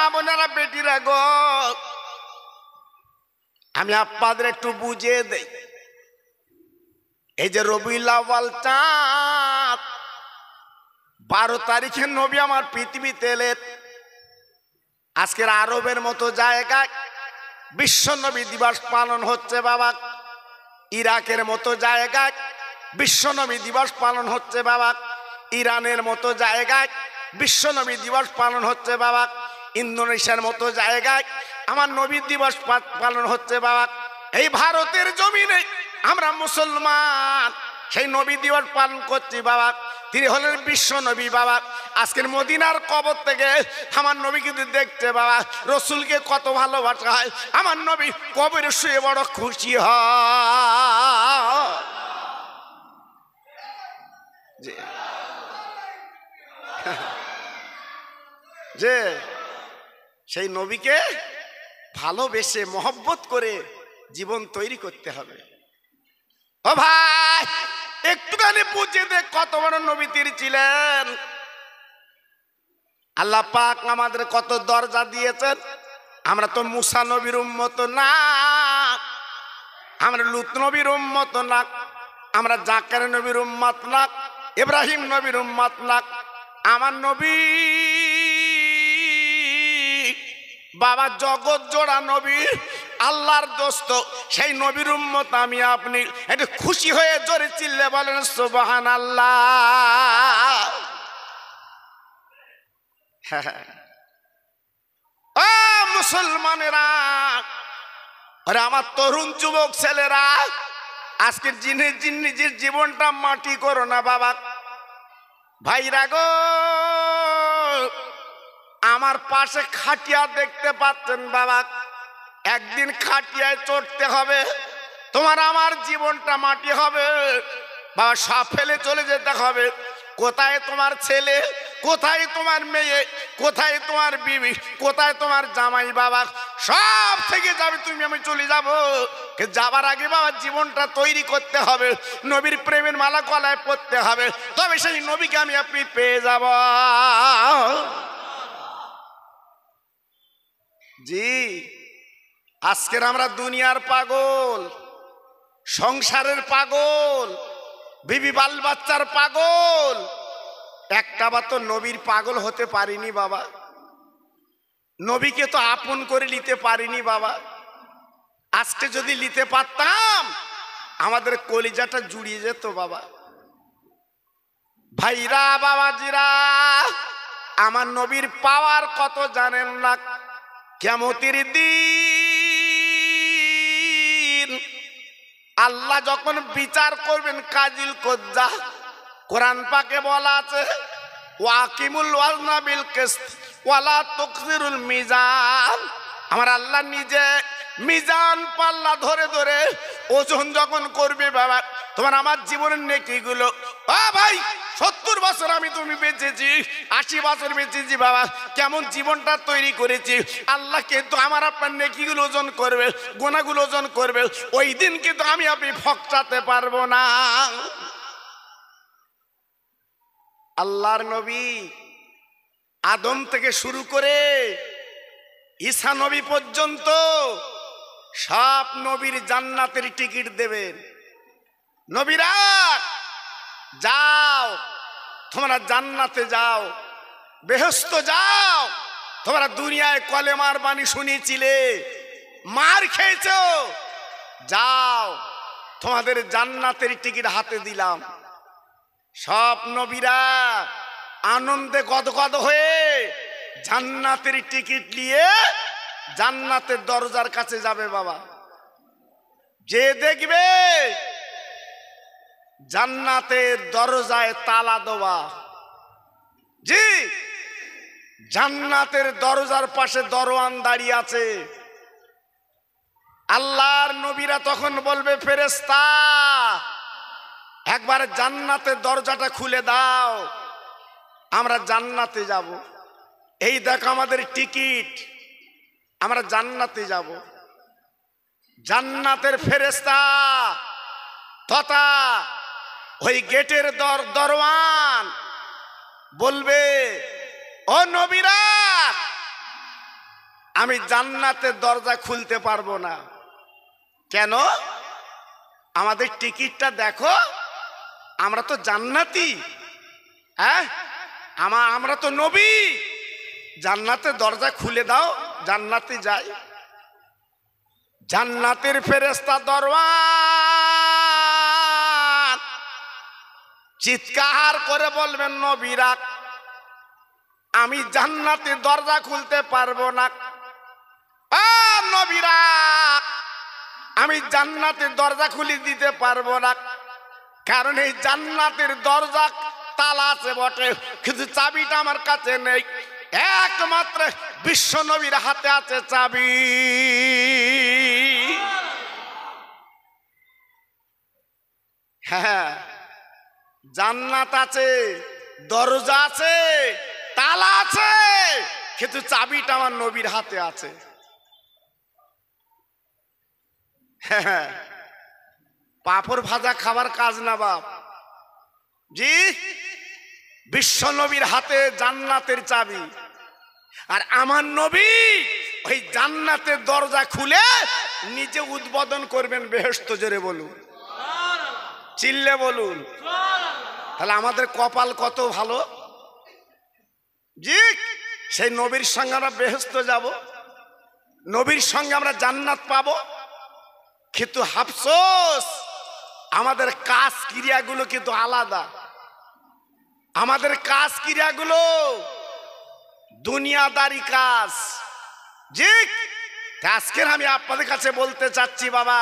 মা বোনেরা বেটিরা গো, আমি আপনাদের একটু বুঝিয়ে দেই। এই যে রবিউল আউয়াল চাঁদ 12 তারিখে নবী আমার পৃথিবীতে এলেন। আজকের আরবের মতো জায়গায় বিশ্ব নবী দিবস পালন হচ্ছে বাবা। ইরাকের মতো জায়গায় বিশ্ব নবী দিবস পালন হচ্ছে বাবা। ইরানের মতো জায়গায় বিশ্ব নবী দিবস পালন হচ্ছে বাবা। ইন্দোনেশিয়ার মতো জায়গায় আমার নবী দিবস পালন হচ্ছে বাবা। এই ভারতের জমিনে আমরা মুসলমান সেই নবী দিবস পালন করছি বাবা। তিনি হলেন বিশ্ব নবী বাবা। আজকের মদিনার কবর থেকে আমার নবী কিন্তু দেখতে বাবা, রসুলকে কত ভালোবাসা হয়। আমার নবী কবরে শুয়ে বড় খুশি হয় যে সেই নবীকে ভালোবেসে মহব্বত করে জীবন তৈরি করতে হবে। ও ভাই, একটুখানি বুঝে দেখ কত বড় নবী তিনি ছিলেন। আল্লাহ পাক আমাদের কত দরজা দিয়েছেন। আমরা তো মুসা নবীর উম্মত না, আমরা লূত নবীর উম্মত না, আমরা জাকারিয়া নবীর উম্মত না, ইব্রাহিম নবীর উম্মত না। আমার নবী বাবা জগৎ জোড়া নবী, আল্লাহর দোস্ত, সেই নবীর উম্মত আমি আপনি। একটু খুশি হয়ে জোরে চিল্লে বলেন সুবহানাল্লাহ। ও মুসলমানেরা, আরে আমার তরুণ যুবক ছেলেরা, আজকে নিজের জীবনটা মাটি করো না বাবা। ভাইরা গো, আমার পাশে খাটিয়া দেখতে পাচ্ছেন বাবা। একদিন খাটিয়ায় চড়তে হবে, তোমার আমার জীবনটা মাটি হবে বাবা। সব ফেলে চলে যেতে হবে। কোথায় তোমার ছেলে, কোথায় তোমার মেয়ে, কোথায় তোমার বিবি, কোথায় তোমার জামাই বাবা, সব থেকে যাবে, তুমি আমি চলে যাব। যাবার আগে বাবা জীবনটা তৈরি করতে হবে, নবীর প্রেমের মালা গলায় পরতে হবে, তবে সেই নবীকে আমি আপনি পেয়ে যাব। জি, আজকের আমরা দুনিয়ার পাগল, সংসারের পাগল, বিবি বাল বাচ্চার পাগল, একটা বার তো নবীর পাগল হতে পারিনি বাবা। নবীকে তো আপন করে নিতে পারিনি বাবা। আজকে যদি নিতে পারতাম আমাদের কলিজাটা জুড়িয়ে যেত বাবা। ভাইরা বাবাজিরা, আমার নবীর পাওয়ার কত জানেন না। কিয়ামতের দিন আল্লাহ যখন বিচার করবেন কাজিল কজ্জা, কোরআন পাকে বলা আছে ওয়াকিমুল ওয়াজনা বিল কিসত ওয়ালা তুকসিরুল মিজান। আমার আল্লাহ নিজে মিজান পাল্লা ধরে ধরে ওজন যখন করবে বাবা, তোমার আমার জীবনের নেকিগুলো, ও ভাই 70 বছর আমি তুমি বেঁচেছি, 80 বছর বেঁচেছি বাবা, কেমন জীবনটা তৈরি করেছি। আল্লাহ কিন্তু আমার আপনার নেকিগুলো ওজন করবে, গুনাহগুলো ওজন করবে। ওই দিন কিন্তু আমি আপনি ফকটাতে পারবো না। আল্লাহর নবী আদম থেকে শুরু করে ঈসা নবী পর্যন্ত সব নবীর জান্নাতের টিকিট দেবেন। নবীরা যাও, তোমরা জান্নাতে যাও, বেহেশত যাও। তোমরা দুনিয়ায় কলেমার বাণী শুনেছিলে, মার খেয়েছো, যাও, তোমাদের জান্নাতের টিকিট হাতে দিলাম। সব নবীরা আনন্দে গদগদ হয়ে জান্নাতের টিকিট নিয়ে জান্নাতের দরজার কাছে যাবে বাবা। যে দেখবে জান্নাতের দরজায় তালা দেওয়া, জি, জান্নাতের দরজার পাশে দরওয়ান দাঁড়িয়ে আছে। আল্লাহর নবীরা তখন বলবে ফেরেশতা, একবার জান্নাতের দরজাটা খুলে দাও, আমরা জান্নাতে যাব। এই দেখো আমাদের টিকিট, আমরা জান্নাতে যাব। জান্নাতের ফেরেশতা তথা ওই গেটের দরওয়ান বলবে, ও নবীরা, আমি জান্নাতের দরজা খুলতে পারবো না। কেন? আমাদের টিকিটটা দেখো, আমরা তো জান্নাতি। হ্যাঁ, আমরা তো নবী। জান্নাতের দরজা খুলে দাও, জান্নাতে যাই। জান্নাতের ফেরেশতা দরওয়ান চিৎকার করে বলবেন, নবীরা আমি জান্নাতের দরজা খুলতে পারবো না। নবীরা আমি জান্নাতের দরজা খুলে দিতে পারবো না, কারণ এই জান্নাতের দরজা তালা আছে বটে, কিন্তু চাবিটা আমার কাছে নেই। একমাত্র বিশ্ব নবীর হাতে আছে চাবি। হ্যাঁ, জান্নাত আছে, দরজা আছে, তালা আছে, কিন্তু চাবিটা আমার নবীর হাতে আছে। হ্যাঁ, পাপড় ভাজা খাবার কাজ না বাপ জি। বিশ্ব নবীর হাতে জান্নাতের চাবি, আর আমার নবী ওই জান্নাতের দরজা খুলে নিজে উদ্বোধন করবেন বেহেশত। জোরে বলুন, চিল্লে বলুন। তাহলে আমাদের কপাল কত ভালো জি। সেই নবীর সঙ্গে আমরা বেহেশত যাব, নবীর সঙ্গে আমরা জান্নাত পাবো। কিন্তু আফসোস, আমাদের কাজ ক্রিয়াগুলো কিন্তু আলাদা। আমাদের কাজ ক্রিয়াগুলো দুনিয়াদারি কাজ জি। আজকের আমি আপনাদের কাছে বলতে চাচ্ছি, বাবা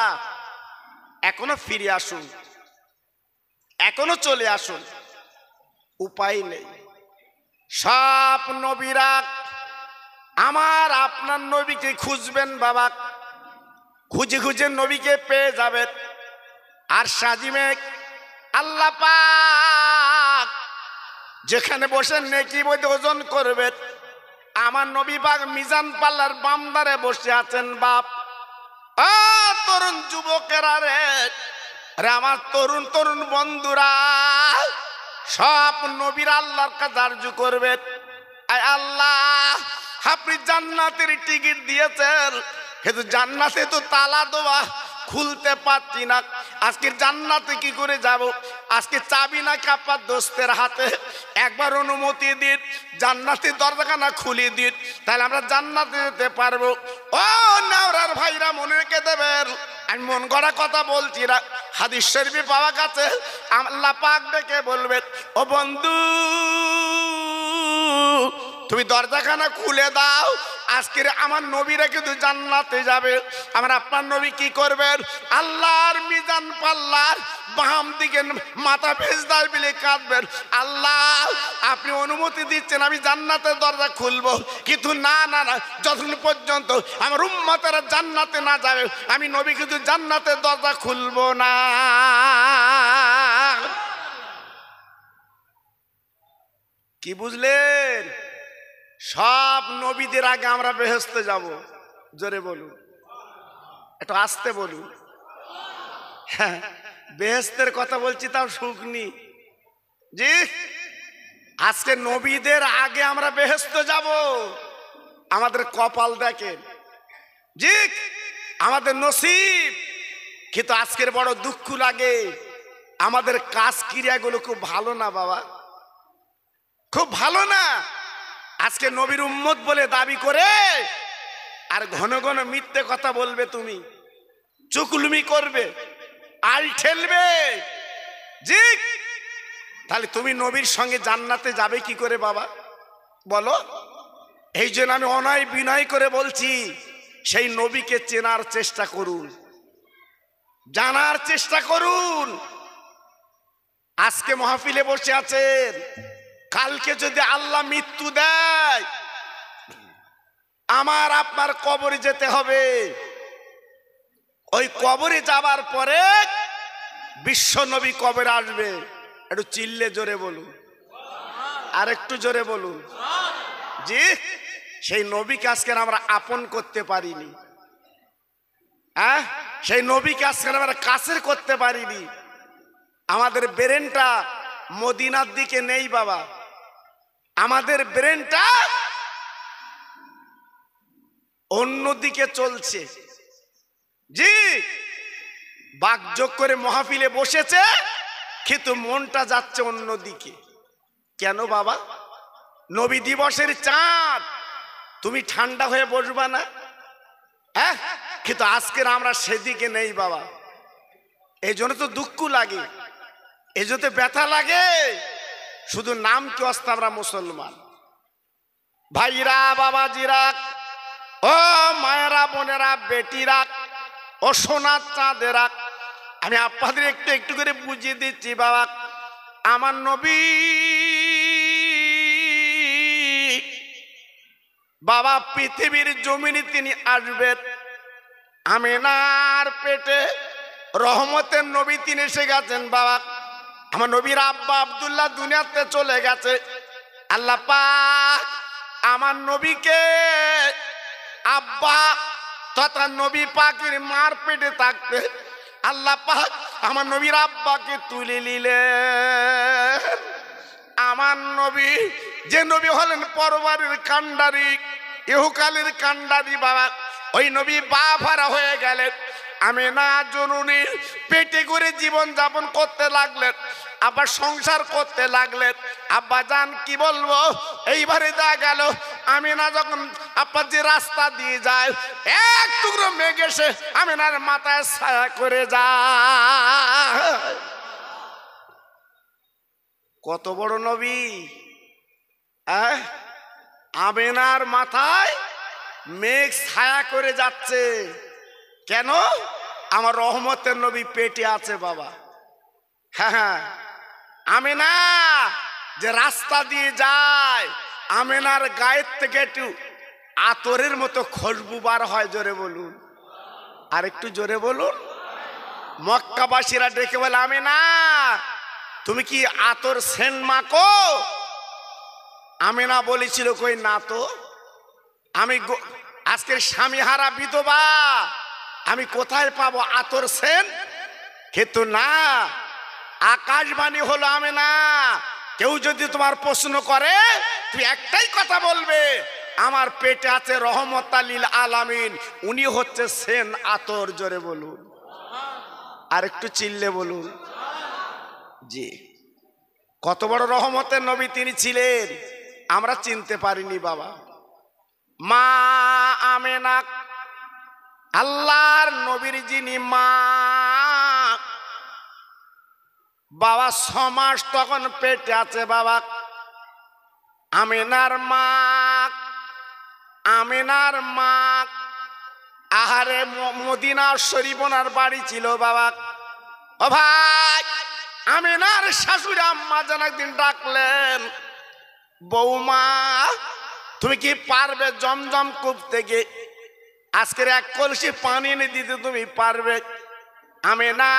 এখনো ফিরে আসুন, এখনো চলে আসুন, উপায় নেই। সব নবীরা আমার আপনার নবীকে খুঁজবেন বাবা, খুঁজে খুঁজে নবীকে পেয়ে যাবেন। আর সাজিমে আল্লাহ পাক যেখানে বসে নেকি বইতে ওজন করবেন, আমার নবী পাক মিজান পাল্লার বামদারে বসে আছেন। বাপ তরুণ যুবকেরা রে, আমার তরুণ তরুণ বন্ধুরা, সব নবীর আল্লাহর কাছে আরজু করবেন, আল্লাহ আপনি জান্নাতের টিকিট দিয়েছেন, কিন্তু জান্নাতে তো তালা দেওয়া, খুলতে পারছি না। আজকে জান্নাতে কি করে যাব? আজকে চাবি না কাপার দোস্তের হাতে, একবার অনুমতি দিন, জান্নাতের দরজাখানা খুলে দিন, তাহলে আমরা জান্নাতে যেতে পারবো। ও নাওরার ভাইরা মনে রেখে দেবেন, আমি মন গড়া কথা বলছি না, হাদিস শরীফে পাওয়া গেছে। আল্লাহ পাক ডেকে বলবেন, ও বন্ধু তুমি দরজাখানা খুলে দাও, আজকের আমার নবীরা কিন্তু জান্নাতে যাবে। আমার আপনার নবী কি করবেন? আল্লাহর মিজান পাল্লার বাম দিকে মাথা ভেজদার বিলে কাঁদবেন, আল্লাহ আপনি অনুমতি দিচ্ছেন আমি জান্নাতের দরজা খুলবো, কিন্তু না না না, যতক্ষণ পর্যন্ত আমার উম্মতেরা জান্নাতে না যাবে আমি নবী কিন্তু জান্নাতের দরজা খুলবো না। কি বুঝলেন? সব নবীদের আগে আমরা বেহেশতে যাব। জোরে বলুন, একটু আস্তে বলুন। হ্যাঁ, বেহেশতের কথা বলছি, তাও শুকনি জি। আজকে নবীদের আগে আমরা বেহেশতে যাব। আমাদের কপাল দেখেন জি, আমাদের নসিব। কিন্তু আজকের বড় দুঃখ লাগে, আমাদের কাজ ক্রিয়াগুলো খুব ভালো না বাবা, খুব ভালো না। আজকে নবীর উম্মত বলে দাবি করে আর ঘন ঘন মিথ্যে কথা বলবে, তুমি চুকলুমি করবে, আল ঠেলবে জি। তাহলে তুমি নবীর সঙ্গে জান্নাতে যাবে কি করে বাবা বলো? এই জন্য আমি অনয় বিনয় করে বলছি, সেই নবীকে চেনার চেষ্টা করুন, জানার চেষ্টা করুন। আজকে মাহফিলে বসে আছেন, কালকে যদি আল্লাহ মৃত্যু দেয়, আমার আপনার কবরে যেতে হবে। ওই কবরে যাবার পরে বিশ্ব নবী কবরে আসবে। একটু চিল্লে জোরে বলুন, আর একটু জোরে বলুন জি। সেই নবীকে আজকে আমরা আপন করতে পারিনি, হ্যাঁ, সেই নবীকে আজকে আমরা কাছের করতে পারিনি। আমাদের ব্রেনটা মদিনার দিকে নেই বাবা, আমাদের ব্রেনটা অন্যদিকে চলছে। জি, বাকযোগ করে মাহফিলে বসেছে, কিন্তু মনটা যাচ্ছে অন্যদিকে। কেন বাবা? নবী দিবসের চাঁদ, তুমি ঠান্ডা হয়ে বসবা না? হ্যাঁ, কিন্তু আজকের আমরা সেদিকে নেই বাবা। এই জন্য তো দুঃখ লাগে, এই জন্য ব্যথা লাগে। শুধু নাম কি অস্ত আমরা মুসলমান। ভাইরা, বাবাজিরা, ও মায়েরা, বোনেরা, বেটিরা, ও সোনার চাঁদেরা, আমি আপনাদের একটু একটু করে বুঝিয়ে দিচ্ছি বাবা। আমার নবী বাবা পৃথিবীর জমিনে তিনি আসবেন। আমিনার পেটে রহমতের নবী তিনি এসে গেছেন বাবা। আমার নবীর আব্বা আব্দুল্লাহ দুনিয়াতে চলে গেছে। আল্লাহ পাক আমার নবীকে আব্বা তথা নবী পাকের মার পেটে থাকতে আল্লাহ পাক আমার নবীর আব্বাকে তুলে নিলেন। আমার নবী, যে নবী হলেন পরবারের কান্ডারি, ইহকালের কান্ডারি বাবা, ওই নবী বাফারা হয়ে গেলেন। আমিনা জননী পেটে করে জীবন যাপন করতে লাগলেন, আবার সংসার করতে লাগলেন। আব্বা জান কি বলবো, এইবারে দেখা গেল আমিনা যখন আব্বা যে রাস্তা দিয়ে যায়, এক টুকরো মেঘ এসে আমিনার মাথায় ছায়া করে যায়। কত বড় নবী! আমিনার মাথায় মেঘ ছায়া করে যাচ্ছে। কেন? আমার রহমতের নবী পেটে আছে বাবা। হ্যাঁ, আমিনা যে রাস্তা দিয়ে যায়, আমিনার গায়ের থেকে একটু আতরের মতো খুশবু বার হয়। জোরে বলুন, আর একটু জোরে বলুন। মক্কাবাসীরা ডেকে বলে, আমিনা তুমি কি আতর সেন্ট মাখো? আমিনা বলেছিল, কই না তো, আমি আজকে স্বামীহারা বিধবা, আমি কোথায় পাবো আতর সেন্ট? কিন্তু না, আকাশবাণী হলো আমিনা, কেউ যদি তোমার প্রশ্ন করে তুই একটাই কথা বলবে, আমার পেটে আছে রহমত লিল আলামিন, উনি হচ্ছে সেন আতর। জোরে বলুন, আর একটু চিল্লে বলুন। জি, কত বড় রহমতের নবী তিনি ছিলেন, আমরা চিনতে পারিনি বাবা। মা আমেনা, আল্লাহর নবীর যিনি মা বাবা, 6 মাস তখন পেটে আছে বাবা। আমিনার মা, আমিনার মা, আহারে মদিনা শরীফ ওনার বাড়ি ছিল বাবা। ও ভাই, আমিনার শাশুড়ি আম্মা যেন একদিন ডাকলেন, বৌমা তুমি কি পারবে জমজম কূপ থেকে আজকের 1 কলসি পানি এনে দিতে? তুমি পারবে? আমিনা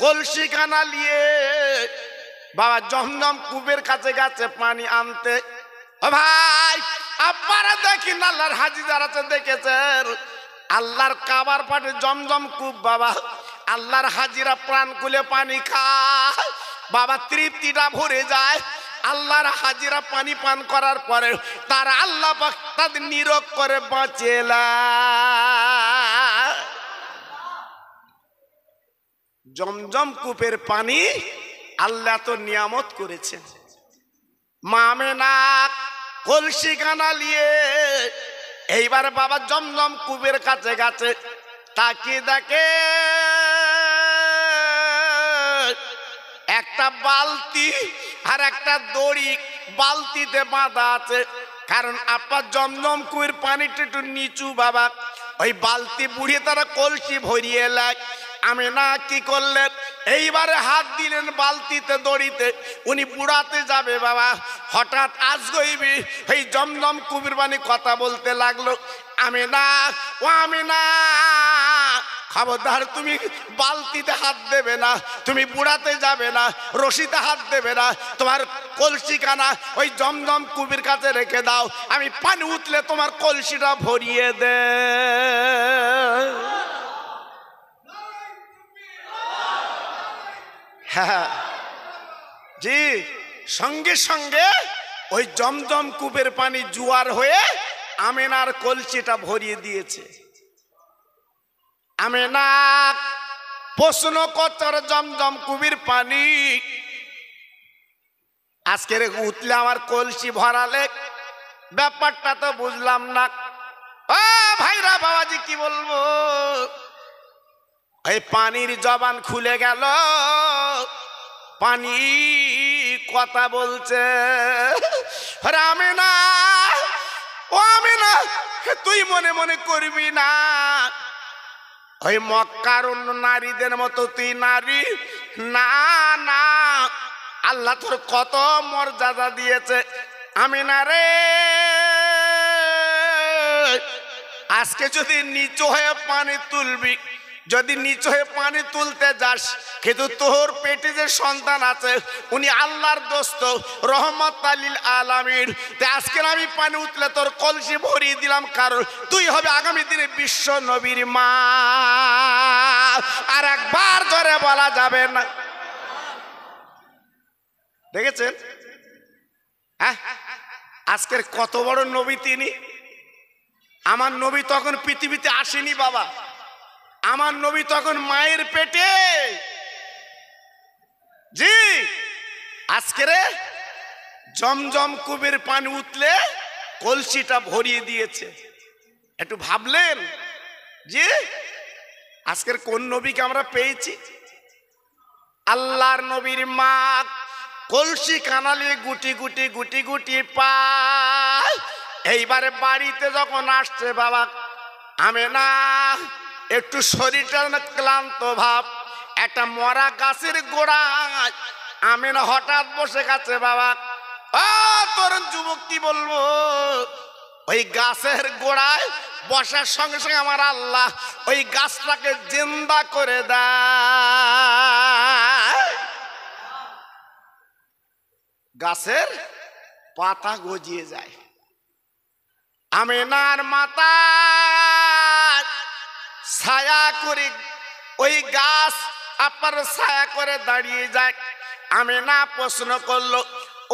কলসি কানা নিয়ে বাবা জমজম কূপের কাছে গেছে পানি আনতে। ও ভাই, আপনারা দেখি না, আল্লাহর হাজি যারা আছে দেখেছেন, আল্লাহর কাবার পাটে জমজম কূপ বাবা, আল্লাহর হাজিরা প্রাণ খুলে পানি খায় বাবা, তৃপ্তিটা ভরে যায়। আল্লাহর হাজিরা পানি পান করার পরে তারা আল্লাহ পাক তাদের নিরোগ করে বাঁচেলা। জমজম কূপের পানি আল্লাহ তো নিয়ামত করেছেন। মা আমেনা কলসি কানা নিয়ে এইবার বাবা জমজম কূপের কাছে গেছে, তাকিয়ে দেখে একটা বালতি আর একটা দড়ি বালতিতে বাঁধা আছে। কারণ আপনার জমজম কূপের পানিটা একটু নিচু বাবা, ওই বালতি বুড়িয়ে তারা কলসি ভরিয়ে লাগ। আমিনা কি করলেন, এইবারে হাত দিলেন বালতিতে দড়িতে, উনি বুড়াতে যাবে বাবা। হঠাৎ আজগইবি এই জমজম কূপের পানি কথা বলতে লাগলো, আমিনা ও আমিনা খবরদার, তুমি বালতিতে হাত দেবে না, তুমি বুড়াতে যাবে না, রশিতে হাত দেবে না, তোমার কলসি কানা ওই জমজম কূপের কাছে রেখে দাও, আমি পানি উঠলে তোমার কলসিটা ভরিয়ে দে। হ্যাঁ জি, সঙ্গে সঙ্গে ওই জমজম কূপের পানি জোয়ার হয়ে আমেনার কলসিটা ভরিয়ে দিয়েছে। আমেনা প্রশ্ন করছে, জমজম কুবির পানি আজকের উঠলে আমার কলসি ভরালে, ব্যাপারটা তো বুঝলাম না। ও ভাইরা বাবাজি কি বলবো, এই পানির জবান খুলে গেল, পানি কথা বলছে। আমেনা, ও আমেনা, তুই মনে মনে করবি না ওই মক্কার অন্য নারীদের মতো তুই নারী না, না, আল্লাহ তোর কত মর্যাদা দিয়েছে। আমেনা রে, আজকে যদি নিচু হয়ে পানি তুলবি, যদি নিচু হয়ে পানি তুলতে যাস, কিন্তু তোর পেটে যে সন্তান আছে উনি আল্লাহর দোস্ত, রহমত লিল আলামিন। আজকে আমি পানি উঠলে তোর কলসি ভরিয়ে দিলাম, কারণ তুই হবে আগামী দিনে বিশ্ব নবীর মা। আর একবার ধরে বলা যাবে না। দেখেছেন হ্যাঁ, আজকের কত বড় নবী তিনি। আমার নবী তখন পৃথিবীতে আসেনি বাবা, আমার নবী তখন মায়ের পেটে। জি, আজকের জমজম কুবের পানি উঠলে কলসিটা ভরিয়ে দিয়েছে। একটু ভাবলেন যে আজকের কোন নবীকে আমরা পেয়েছি? আল্লাহর নবীর মা কলসি কানালে গুটি গুটি গুটি গুটি পায়। এইবারে বাড়িতে যখন আসছে বাবা, আমেনা একটু শরীরটা ক্লান্ত ভাব, একটা মরা গাছের গোড়ায় আমেনা হঠাৎ বসে গেছে বাবা। ও তরুণ যুবক কি বলবো, ওই গাছের গোড়ায় বসার সঙ্গে সঙ্গে আমার আল্লাহ ওই গাছটাকে জিন্দা করে দেয়। গাছের পাতা গজিয়ে যায়, আমেনার মাথা ছায়া করে ওই গাছ আপনার ছায়া করে দাঁড়িয়ে যায়। আমেনা প্রশ্ন করলো,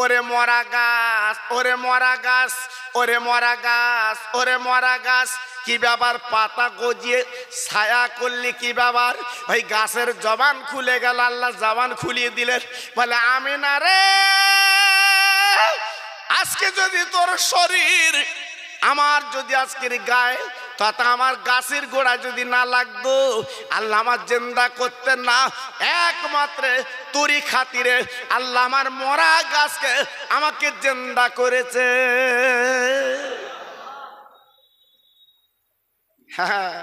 ওরে মরা গাছ, ওরে মরা গাছ, ওরে মরা গাছ, ওরে মরা গাছ, কি ব্যাপার পাতা গজিয়ে ছায়া করলি কি ব্যাপার? ওই গাছের জবান খুলে গেল, আল্লাহ জবান খুলিয়ে দিলেন, বলে আমেনা রে, আজকে যদি তোর শরীর আমার যদি আজকের গায়ে তথা আমার গাছের গোড়া যদি না লাগতো, আল্লাহ আমার জিন্দা করতেন না। একমাত্র তোরই খাতিরে আল্লাহ আমার মরা গাছকে আমাকে জিন্দা করেছে। হ্যাঁ,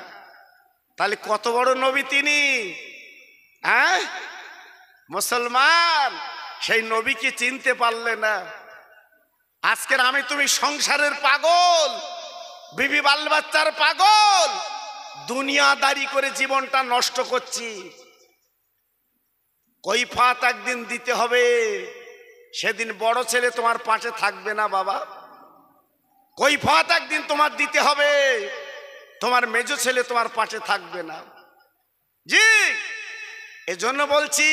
তাহলে কত বড় নবী তিনি। হ্যাঁ মুসলমান, সেই নবীকে চিনতে পারলে না। আজকের আমি তুমি সংসারের পাগল, বিবি বাল বাচ্চার পাগল, দুনিয়াদারি করে জীবনটা নষ্ট করছি। কৈফাত একদিন দিতে হবে, সেদিন বড় ছেলে তোমার পাশে থাকবে না বাবা। কৈফাত একদিন তোমার দিতে হবে, তোমার মেজো ছেলে তোমার পাশে থাকবে না। জি, এজন্য বলছি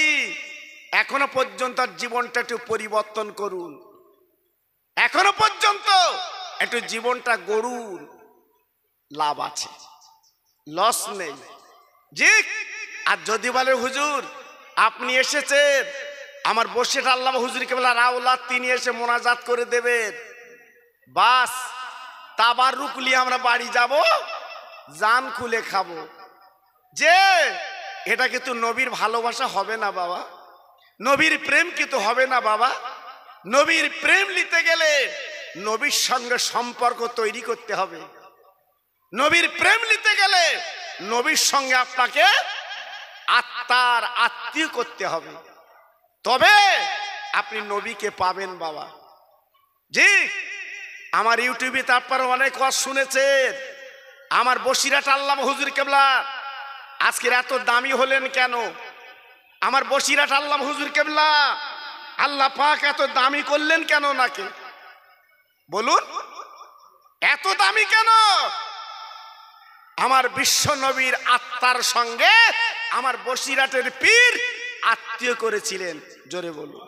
এখনো পর্যন্ত জীবনটা একটু পরিবর্তন করুন, এখনো পর্যন্ত একটু জীবনটা গড়ুন, লাভ আছে, লস নেই। জি, আর যদি বলে হুজুর আপনি এসেছেন, আমার বসির আল্লামা হুজুর কেবলা রাউলাত তিনি এসে মোনাজাত করে দেবেন, বাস তাবাররুক নিয়ে আমরা বাড়ি যাব, জান খুলে খাবো, যে এটা কিন্তু নবীর ভালোবাসা হবে না বাবা, নবীর প্রেম কিন্তু হবে না বাবা। নবীর প্রেম নিতে গেলে নবীর সঙ্গে সম্পর্ক তৈরি করতে হবে। নবীর প্রেম নিতে গেলে নবীর সঙ্গে আপনাকে আত্মার আত্মীয় করতে হবে, তবে আপনি নবীকে পাবেন বাবা। জি, আমার ইউটিউবে তারপর অনেক ওয়াজ শুনেছেন, আমার বসিরহাট আল্লামা হুজুর কেবলা আজকের এত দামি হলেন কেন? আমার বসিরহাট আল্লামা হুজুর কেবলা আল্লাহ পাক এত দামি করলেন কেন নাকি বলুন? এত দামি কেন? আমার বিশ্ব নবীর আত্মার সঙ্গে আমার বসিরহাটের পীর আত্মীয় করেছিলেন। জোরে বলুন,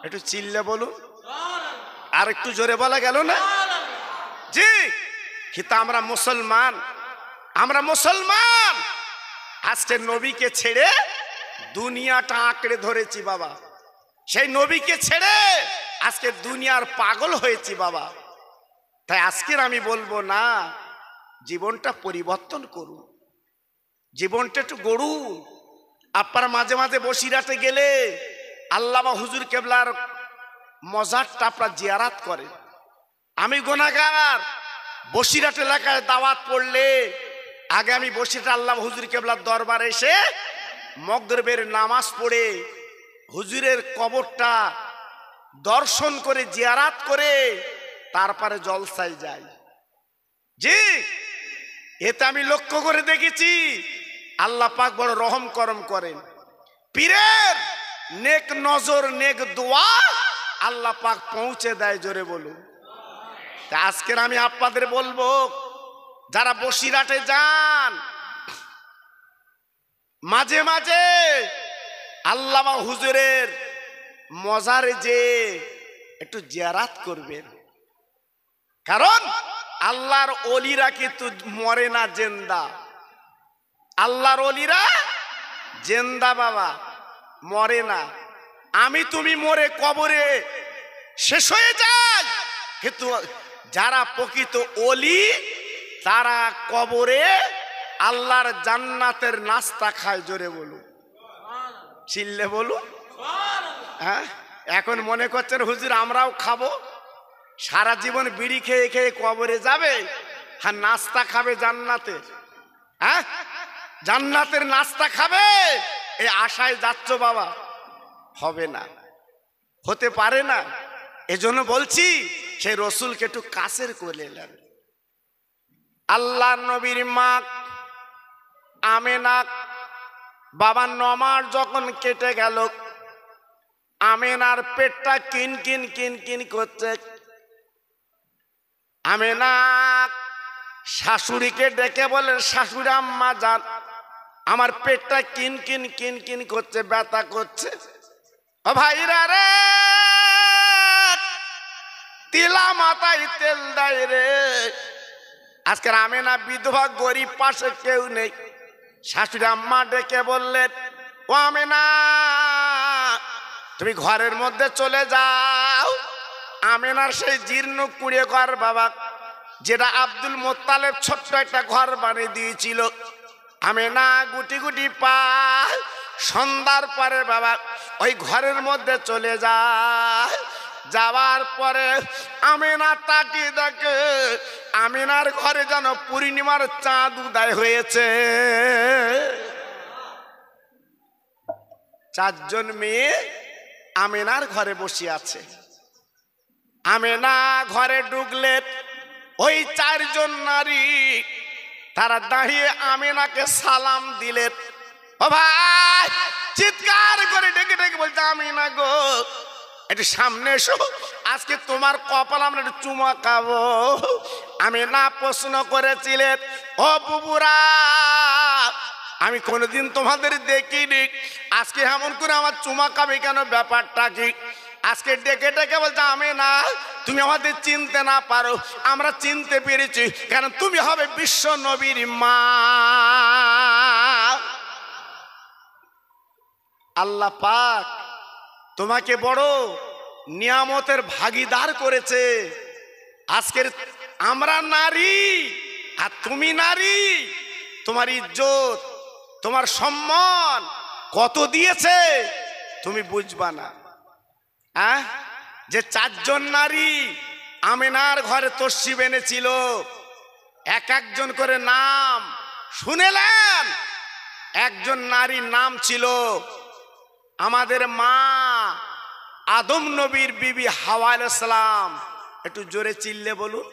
একটু চিল্লে বলুন, আর একটু জোরে বলা গেল না? জি, কিন্তু আমরা মুসলমান আজকে নবীকে ছেড়ে দুনিয়াটা আঁকড়ে ধরেছি বাবা। সেই নবীকে ছেড়ে আজকে দুনিয়ার পাগল হয়েছি বাবা। তাই আজকের আমি বলবো না, জীবনটা পরিবর্তন করুন, জীবনটা একটু গড়ুন। আপনারা মাঝে মাঝে বসিরাতে গেলে আল্লামা হুজুর কেবলার মজারটা আপনারা জিয়ারাত করেন। আমি গুনাহগার, বসিরহাট এলাকায় দাওয়াত পড়লে আগে আমি বসিরহাট আল্লামা হুজুর কেবলার দরবারে এসে মাগরিবের নামাজ পড়ে হুজুরের কবরটা দর্শন করে জিয়ারাত করে তারপরে জলসায় যাই। জি, এতে আমি লক্ষ্য করে দেখেছি আল্লাহ পাক বড় রহম করম করেন। পীরের নেক নজর নেক দোয়া আল্লাহ পাক পৌঁছে দেয়, জোরে বলুন। তা আজকের আমি আপনাদের বলবো, যারা বসিরহাটে যান মাঝে মাঝে আল্লামা হুজুরের মজারে যে একটু জিয়ারাত করবেন, কারণ আল্লাহর ওলিরা কিন্তু মরে না, জেন্দা। আল্লাহর ওলিরা জেন্দা বাবা, মরে না। আমি তুমি মরে কবরে শেষ হয়ে যাই, কিন্তু যারা প্রকৃত ওলি তারা কবরে আল্লাহর জান্নাতের নাস্তা খায়, জোরে বলুন, চিল্লে বলুন। হ্যাঁ, এখন মনে করছেন হুজুর আমরাও খাবো, সারা জীবন বিড়ি খেয়ে খেয়ে কবরে যাবে আর নাস্তা খাবে জান্নাতে। হ্যাঁ, জান্নাতের নাস্তা খাবে এই আশায় যাচ্ছ বাবা, হবে না, হতে পারে না। এজন্য বলছি সেই রসুলকে একটু কাছের করে এলেন। আল্লাহ নবীর মা আমেনা বাবার 9 মাস যখন কেটে গেল, আমেনার পেটটা কিন কিন কিন কিন করছে। আমেনা শাশুড়িকে ডেকে বলে, শাশুড়ি আম্মা যান, আমার পেটটা কিন কিন কিন কিন করছে, ব্যথা করছে। ও ভাইরা রে, তিলা মাথায় তেল দেয় রে। আজকের আমেনা বিধবা, গরিব, পাশে কেউ নেই। শাশুড়ি আম্মা ডেকে বললেন, ও আমেনা তুমি ঘরের মধ্যে চলে যাও। আমেনার সেই জীর্ণ কুড়ে ঘর বাবা, যেটা আব্দুল মোত্তালেব ছোট্ট একটা ঘর বানিয়ে দিয়েছিল, আমেনা গুটি গুটি পায় সন্ধ্যার পরে বাবা ওই ঘরের মধ্যে চলে যায়। যাওয়ার পরে আমেনা তাকিয়ে দেখে আমেনার ঘরে যেন পূর্ণিমার চাঁদ উদয় হয়েছে। 4 জন মেয়ে আমেনার ঘরে বসে আছে। আমেনা ঘরে ঢুকলে ওই 4 জন নারী তারা দাঁড়িয়ে আমেনাকে সালাম দিলেন। ও ভাই, চিৎকার করে ডেকে ডেকে বলছে, আমেনা গো একটু সামনে এসো, আজকে তোমার কপাল আমরা একটু চুমা খাবো। আমেনা প্রশ্ন করেছিলেন, ও বুবুরা আমি কোনোদিন তোমাদের দেখিনি, আজকে এমন করে আমার চুমা খাবে কেন, ব্যাপারটা কি? আজকে ডেকে ডেকে বলছে, আমেনা তুমি আমাদের চিনতে না পারো, আমরা চিনতে পেরেছি, কারণ তুমি হবে বিশ্ব নবীর মা। আল্লাহ পাক তোমাকে বড় নিয়ামতের ভাগীদার করেছে। আজকের আমরা নারী আর তুমি নারী, তোমার ইজ্জত তোমার সম্মান কত দিয়েছে তুমি বুঝবা না। হ্যাঁ, যে 4 জন নারী আমেনার ঘরে তশরিফ এনেছিল, এক একজন করে নাম শুনেলেন। একজন নারীর নাম ছিল আমাদের মা আদম নবীর বিবি হাওয়া আলাইহিস সালাম। একটু জোরে চিল্লে বলুন,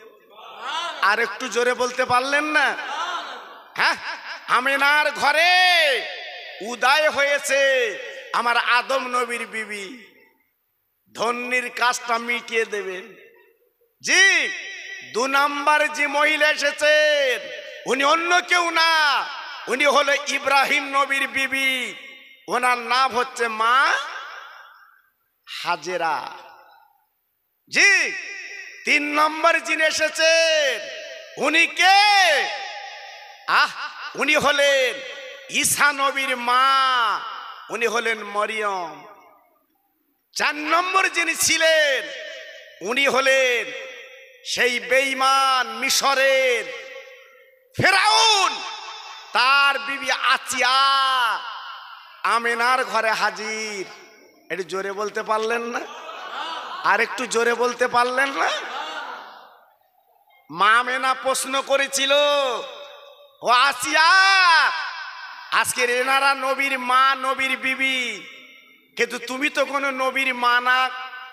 আর একটু জোরে বলতে পারলেন না? হ্যাঁ, আমেনার ঘরে উদয় হয়েছে আমার আদম নবীর বিবি। ধন্যের কাজটা মিটিয়ে দেবেন। জি, 2 নাম্বার যে মহিলা এসেছেন উনি অন্য কেউ না, উনি হলো ইব্রাহিম নবীর বিবি। ওনার নাম হচ্ছে মা হাজেরা। জি, তিন নম্বর যিনি এসেছেন উনি কে? উনি হলেন ঈসা নবীর মা, উনি হলেন মরিয়ম। চার নম্বর যিনি ছিলেন উনি হলেন সেই বেঈমান মিশরের ফেরাউন, তার বিবি আচিয়া আমেনার ঘরে হাজির। একটু জোরে বলতে পারলেন না? আর একটু জোরে বলতে পারলেন না? মা আমেনা প্রশ্ন করেছিল, ও আসিয়া, আজকের এনারা নবীর মা, নবীর বিবি, কিন্তু তুমি তো কোনো নবীর মা না,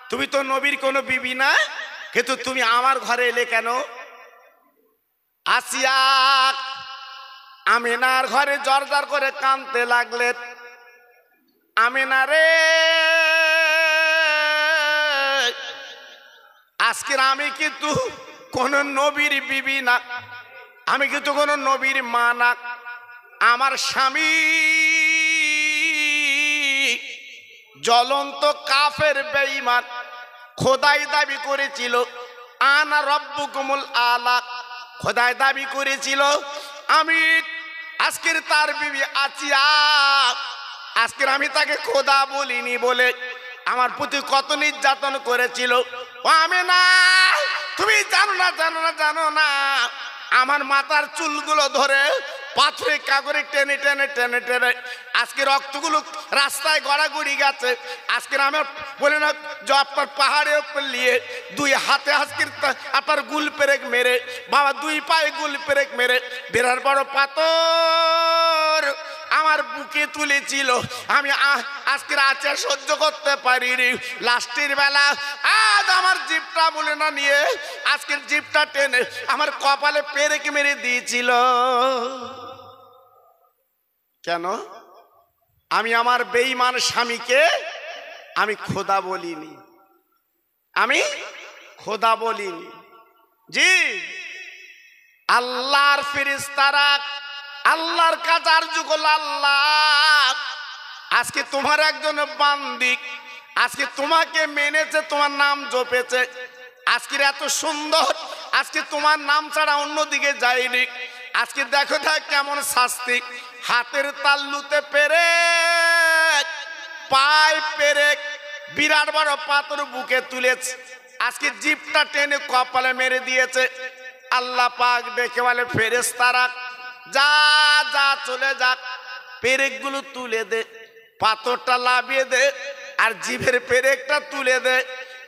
তুমি তো নবীর কোনো বিবি না, কিন্তু তুমি আমার ঘরে এলে কেন? আসিয়া আমেনার ঘরে জর্জর করে কাঁদতে লাগলেন। আমেনা রে, আজকের আমি কিন্তু কোন নবীর বিবি না, আমি কিন্তু কোন নবীর মা না। আমার স্বামী জ্বলন্ত কাফের বেঈমান, খোদাই দাবি করেছিল আনা রব্বুকুমুল আলা, খোদাই দাবি করেছিল আমি আজকের তার বিবি আচিয়া, আজকের আমি তাকে খোদা বলিনি বলে আমার প্রতি কত নির্যাতন করেছিল। ও আমেনা, তুমি জানো না, জানো না, জানো না, আমার মাথার চুলগুলো ধরে পাথরে কাগরে টেনে টেনে টেনে টেনে আজকে রক্তগুলো রাস্তায় গড়াগড়ি গেছে। আজকের আমার বলে না যে আপনার পাহাড়ের উপর নিয়ে দুই হাতে আজকের আপনার গুল পেরেক মেরে, বাবা দুই পায়ে গুল পেরেক মেরে বিরাট বড় পাথর আমার বুকে তুলেছিল। আমি আজকের আচার সহ্য করতে পারিনি। লাস্টের বেলা আজ আমার জিভটা বলে না নিয়ে আজকের জিভটা টেনে আমার কপালে পেরেক মেরে দিয়েছিল। কেন? আমি আমার বেঈমান স্বামীকে আমি খোদা বলিনি, আমি খোদা বলিনি। জি, আল্লাহর ফেরেশতারা আল্লাহর কাজ আরজু করল, আল্লাহ আজকে তোমার একজন বান্দি আজকে তোমাকে মেনেছে, তোমার নাম জপেছে, আজকের এত সুন্দর, আজকে তোমার নাম ছাড়া অন্যদিকে যায়নি। আজকে দেখো দেখ কেমন শাস্তি, হাতের তাল্লুতে পেরেক, পায়ে পেরেক, বিরাট বড় পাথর বুকে তুলেছে, আজকে জিভটা টেনে কপালে মেরে দিয়েছে। আল্লাহ পাক ডেকে বলে ফেরেশতারা, যা যা চলে যাক, পেরেকগুলো তুলে দে, পাথরটা লাভিয়ে দে, আর জিভের পেরেকটা তুলে দে।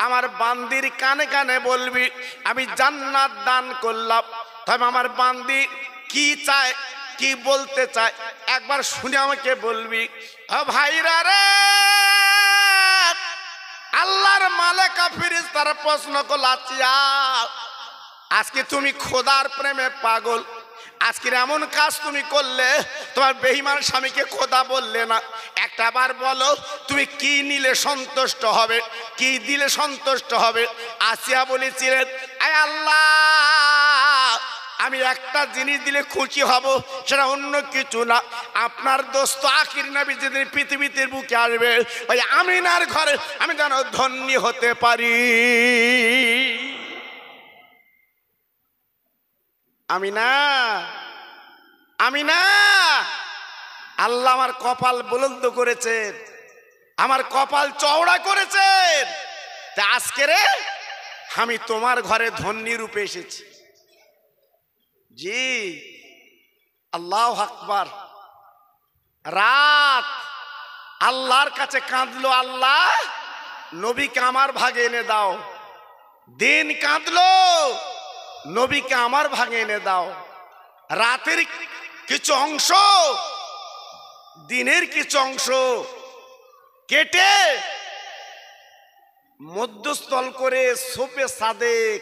আমার বান্দির কানে কানে বলবি আমি জান্নাত দান করলাম। তবে আমার বান্দি কি চায়, কি বলতে চায় একবার শুনে আমাকে বলবি। ভাইরা রে, আল্লাহর মালেকা ফেরেশতারা প্রশ্ন করল, আচিয়া আজকে তুমি খোদার প্রেমে পাগল, আজকের এমন কাজ তুমি করলে, তোমার বেঈমান স্বামীকে খোদা বললে না, একটা বার বলো তুমি কি নিলে সন্তুষ্ট হবে, কি দিলে সন্তুষ্ট হবে? আসিয়া বলেছিলেন, আয় আল্লাহ, আমি একটা জিনিস দিলে খুশি হব, সেটা অন্য কিছু না, আপনার দোস্ত আখির নবী যেদিন পৃথিবীতে বুকে আসবে, ওই আমিনার ঘরে আমি যেন ধন্য হতে পারি। আমিনা, আমিনা, আল্লাহ আমার কপাল বুলন্দ করেছেন, আমার কপাল চওড়া করেছেন, তা আজকে রে আমি তোমার ঘরে ধন্যী রূপে এসেছি। জি, আল্লাহু আকবার। রাত আল্লাহর কাছে কাঁদলো, আল্লাহ নবীকে আমার ভাগে এনে দাও। দিন কাঁদলো, নবীকে আমার ভাগে এনে দাও। রাতের কিছু অংশ, দিনের কিছু অংশ কেটে মধ্যস্থল করে সোপে সাদেক,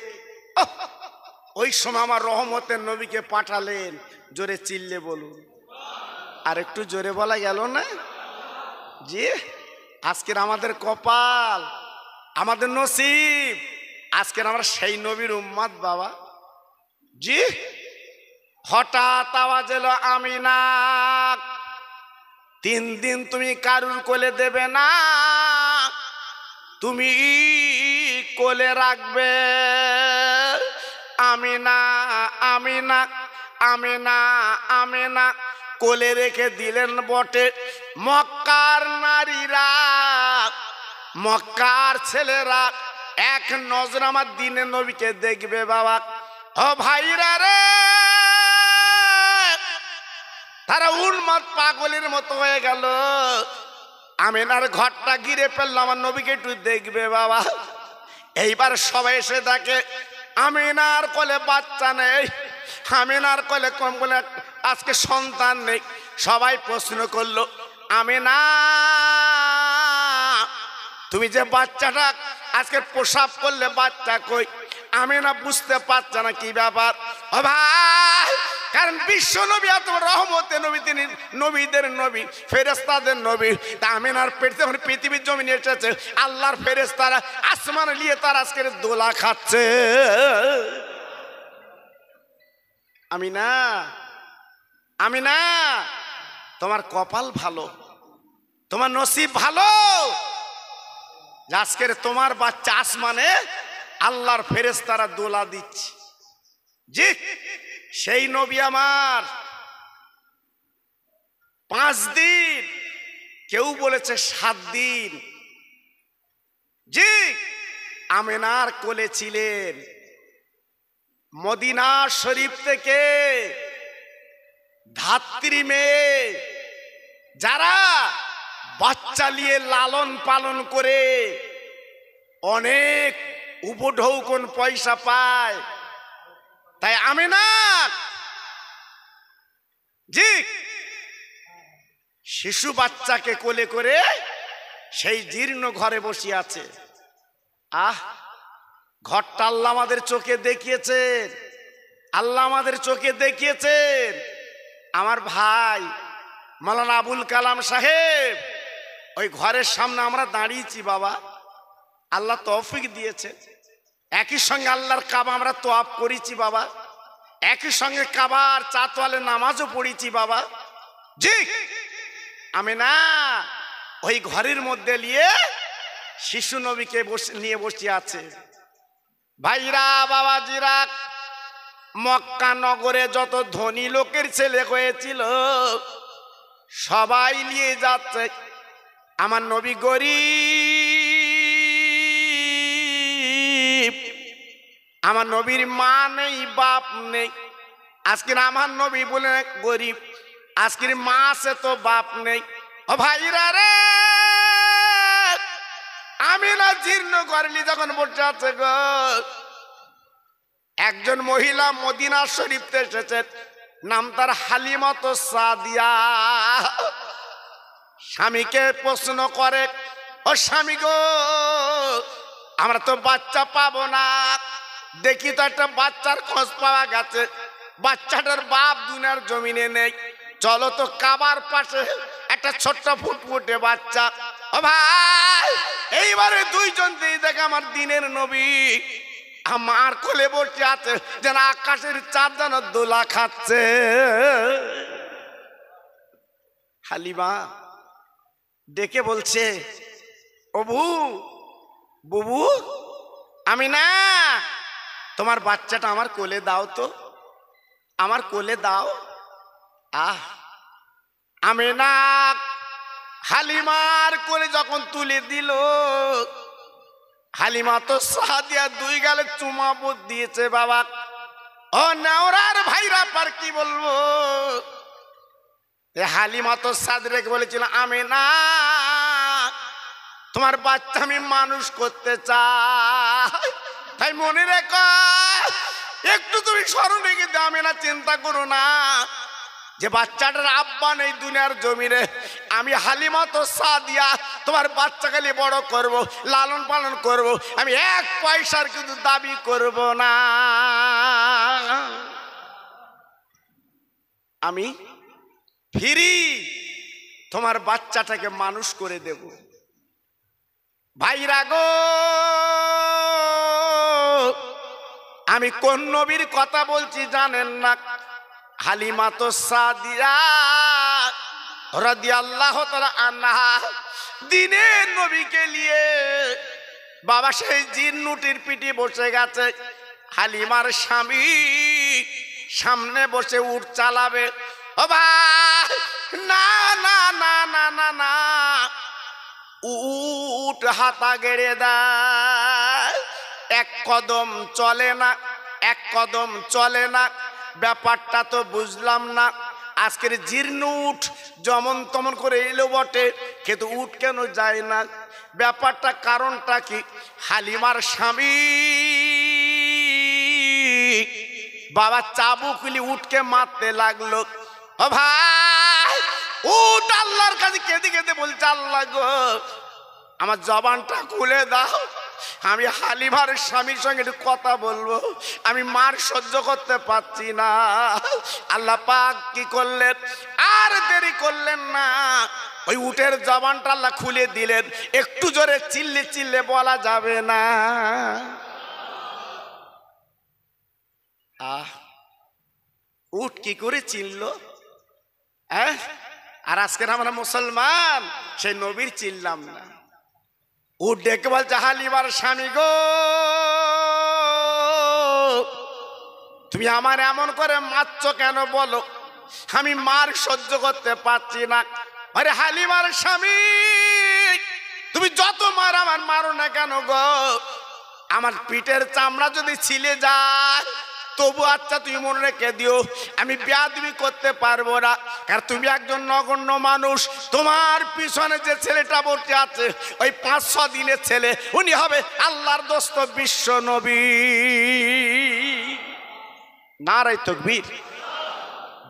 ওই সময় আমার রহমতের নবীকে পাঠালেন। জোরে চিল্লে বলুন, আর একটু জোরে বলা গেল না? জি, আজকের আমাদের কপাল, আমাদের নসিব, আজকের আমরা সেই নবীর উম্মত বাবা। জি, হঠাৎ আওয়াজ এলো, আমিনা 3 দিন তুমি কারুর কোলে দেবে না, তুমি কোলে রাখবে। আমিনা আমিনা আমিনা আমিনা কোলে রেখে দিলেন বটে। মক্কার নারীরা, মক্কার ছেলেরা এক নজর আমার দিনে নবীকে দেখবে বাবা। ও ভাইরা রে, তারা উন্মাদ পাগলের মতো হয়ে গেল। আমিনার ঘরটা ঘিরে ফেললো, আমার নবীকে একটু দেখবে বাবা। এইবার সবাই এসে দেখে আমিনার কোলে বাচ্চা নেই, আমিনার কোলে কম কোলে আজকে সন্তান নেই। সবাই প্রশ্ন করলো, আমিনা তুমি যে বাচ্চাটা আজকে প্রসাব করলে বাচ্চা কই? আমিনা বুঝতে পারছে না কি ব্যাপার। ও ভাই, কারণ বিশ্ব নবী এত রহমতে নবী, তিনি নবীদের নবী, ফেরেশতাদের নবী। তা আমিনার পেট যখন পৃথিবীর জমিনে এসেছে, আল্লাহর ফেরেশতারা আসমানে নিয়ে তার আজকের দোলা খাচ্ছে। আমিনা আমিনা তোমার কপাল ভালো, তোমার নসিব ভালো, আজকের তোমার বাচ্চা আসমানে আল্লাহর ফেরেশতারা দোলা দিচ্ছে। জি, সেই নবী আমার 5 দিন, কেউ বলেছে 7 দিন, জি আমিনার কোলে ছিলেন। মদিনা শরীফ থেকে ধাত্রী মেয়ে যারা বাচ্চা নিয়ে লালন পালন করে অনেক উপঢৌকন পয়সা পায়, তাই আমিনা জি শিশু বাচ্চাকে কোলে করে সেই জীর্ণ ঘরে বসে আছে। আহ, ঘরটা আল্লাহ আমাদের চোখে দেখিয়েছেন, আল্লাহ আমাদের চোখে দেখিয়েছেন। আমার ভাই মাওলানা আবুল কালাম সাহেব, ওই ঘরের সামনে আমরা দাঁড়িয়েছি বাবা, আল্লাহ তৌফিক দিয়েছে। একই সঙ্গে আল্লাহর কাবা আমরা তোয়াফ করেছি বাবা, একই সঙ্গে কাবার চাতওয়ালে নামাজও পড়েছি বাবা। জি আমিনা ওই ঘরের মধ্যে নিয়ে শিশু নবীকে নিয়ে বসে আছে। ভাইরা বাবাজিরা, মক্কা নগরে যত ধনী লোকের ছেলে হয়েছিল সবাই নিয়ে যাচ্ছে। আমার নবী গরিব, আমার নবীর মা নেই, বাপ নেই। আজকের আমার নবী বলে গরিব, আজকের মা আছে তো বাপ নেই। ও ভাইরা রে, আমিনা জীর্ণ করলি যখন বসে আছে গো, একজন মহিলা মদিনা শরীফ থেকে এসেছে, নাম তার হালিমাতো সাদিয়া। স্বামীকে প্রশ্ন করে, ও স্বামী গো, আমরা তো বাচ্চা পাবো না, দেখি তো একটা বাচ্চার খোঁজ পাওয়া গেছে, বাচ্চাটার বাপ দুনিয়ার জমিনে নেই, চলো তো কাবার পাশে একটা ছোট্ট ফুটফুটে বাচ্চা। ও ভাই, এইবারে দুইজন দিয়ে দেখে আমার দিনের নবী আমার কোলে বসে আছে, যেন আকাশের চাঁদ যেন দোলা খাচ্ছে। হালিমা ডেকে বলছে, ও বুবু, আমি না, তোমার বাচ্চাটা আমার কোলে দাও তো, আমার কোলে দাও। আহ, আমি না হালিমার কোলে যখন তুলে দিল, হালিমা তো সাদিয়া 2 গালে চুমা দিয়েছে বাবা। ও নেওরার ভাইরা পার কি বলবো, হালিমা তো সাদরেকে বলেছিল, আমি না তোমার বাচ্চা আমি মানুষ করতে চাই, তাই মনে রেখো, একটু তুমি স্মরণ রেখে দাও। আমি না চিন্তা করো না যে বাচ্চাটার আব্বা নেই দুনিয়ার জমিনে, আমি হালিমা তো সাদিয়া তোমার বাচ্চাকে বড় করব, লালন পালন করব, আমি 1 পয়সার কিন্তু দাবি করব না, আমি ফ্রি তোমার বাচ্চাটাকে মানুষ করে দেব। ভাইরা গো, আমি কোন নবীর কথা বলছি জানেন না? হালিমা তো সাদিয়া রাদিয়াল্লাহু তাআলা আনহা দিনের নবীকে নিয়ে বাবা সেই জিন্নুটির পিঠে বসে গেছে। হালিমার স্বামী সামনে বসে উট চালাবে। ও ভাই, না না না না না না, উট হাতা গেড়ে দেয়, এক কদম চলে না, এক কদম চলে না। ব্যাপারটা তো বুঝলাম না। আজকের জীর্ণ উট যেমন তেমন করে এলো বটে, কিন্তু উট কেন যায় না? ব্যাপারটা কারণটা কি? হালিমার স্বামী বাবা চাবুকলি উটকে মারতে লাগলো। ও ভাই, উট আল্লাহর কাছে কেঁদে কেঁদে বলছে, আল্লাহ গো, আমার জবানটা খুলে দাও, আমি হালিমার স্বামীর সঙ্গে একটু কথা বলবো, আমি মার সহ্য করতে পারছি না। আল্লাহ পাক কি করলেন? আর দেরি করলেন না, ওই উটের জবানটা আল্লাহ খুলে দিলেন। একটু জোরে চিল্লে চিল্লে বলা যাবে না। উট কি করে চিনল? আর আজকের আমরা মুসলমান, সেই নবীর চিনলাম না। উট ডেকে বলছে, হালিমার স্বামী গো, তুমি আমার এমন করে মারছ কেন বলো, আমি মার সহ্য করতে পারছি না। আরে হালিমার স্বামী, তুমি যত মার আমার মারো না কেন গো, আমার পিঠের চামড়া যদি ছিলে যায় তবু আচ্ছা তুমি মনে রেখে দিও, আমি বেয়াদবি করতে পারবো না। কারণ তুমি একজন নগণ্য মানুষ, তোমার পিছনে যে ছেলেটা বসে আছে ওই 5-6 দিনের ছেলে, উনি হবে আল্লাহর দোস্ত বিশ্ব নবী। নারায়ে তাকবীর।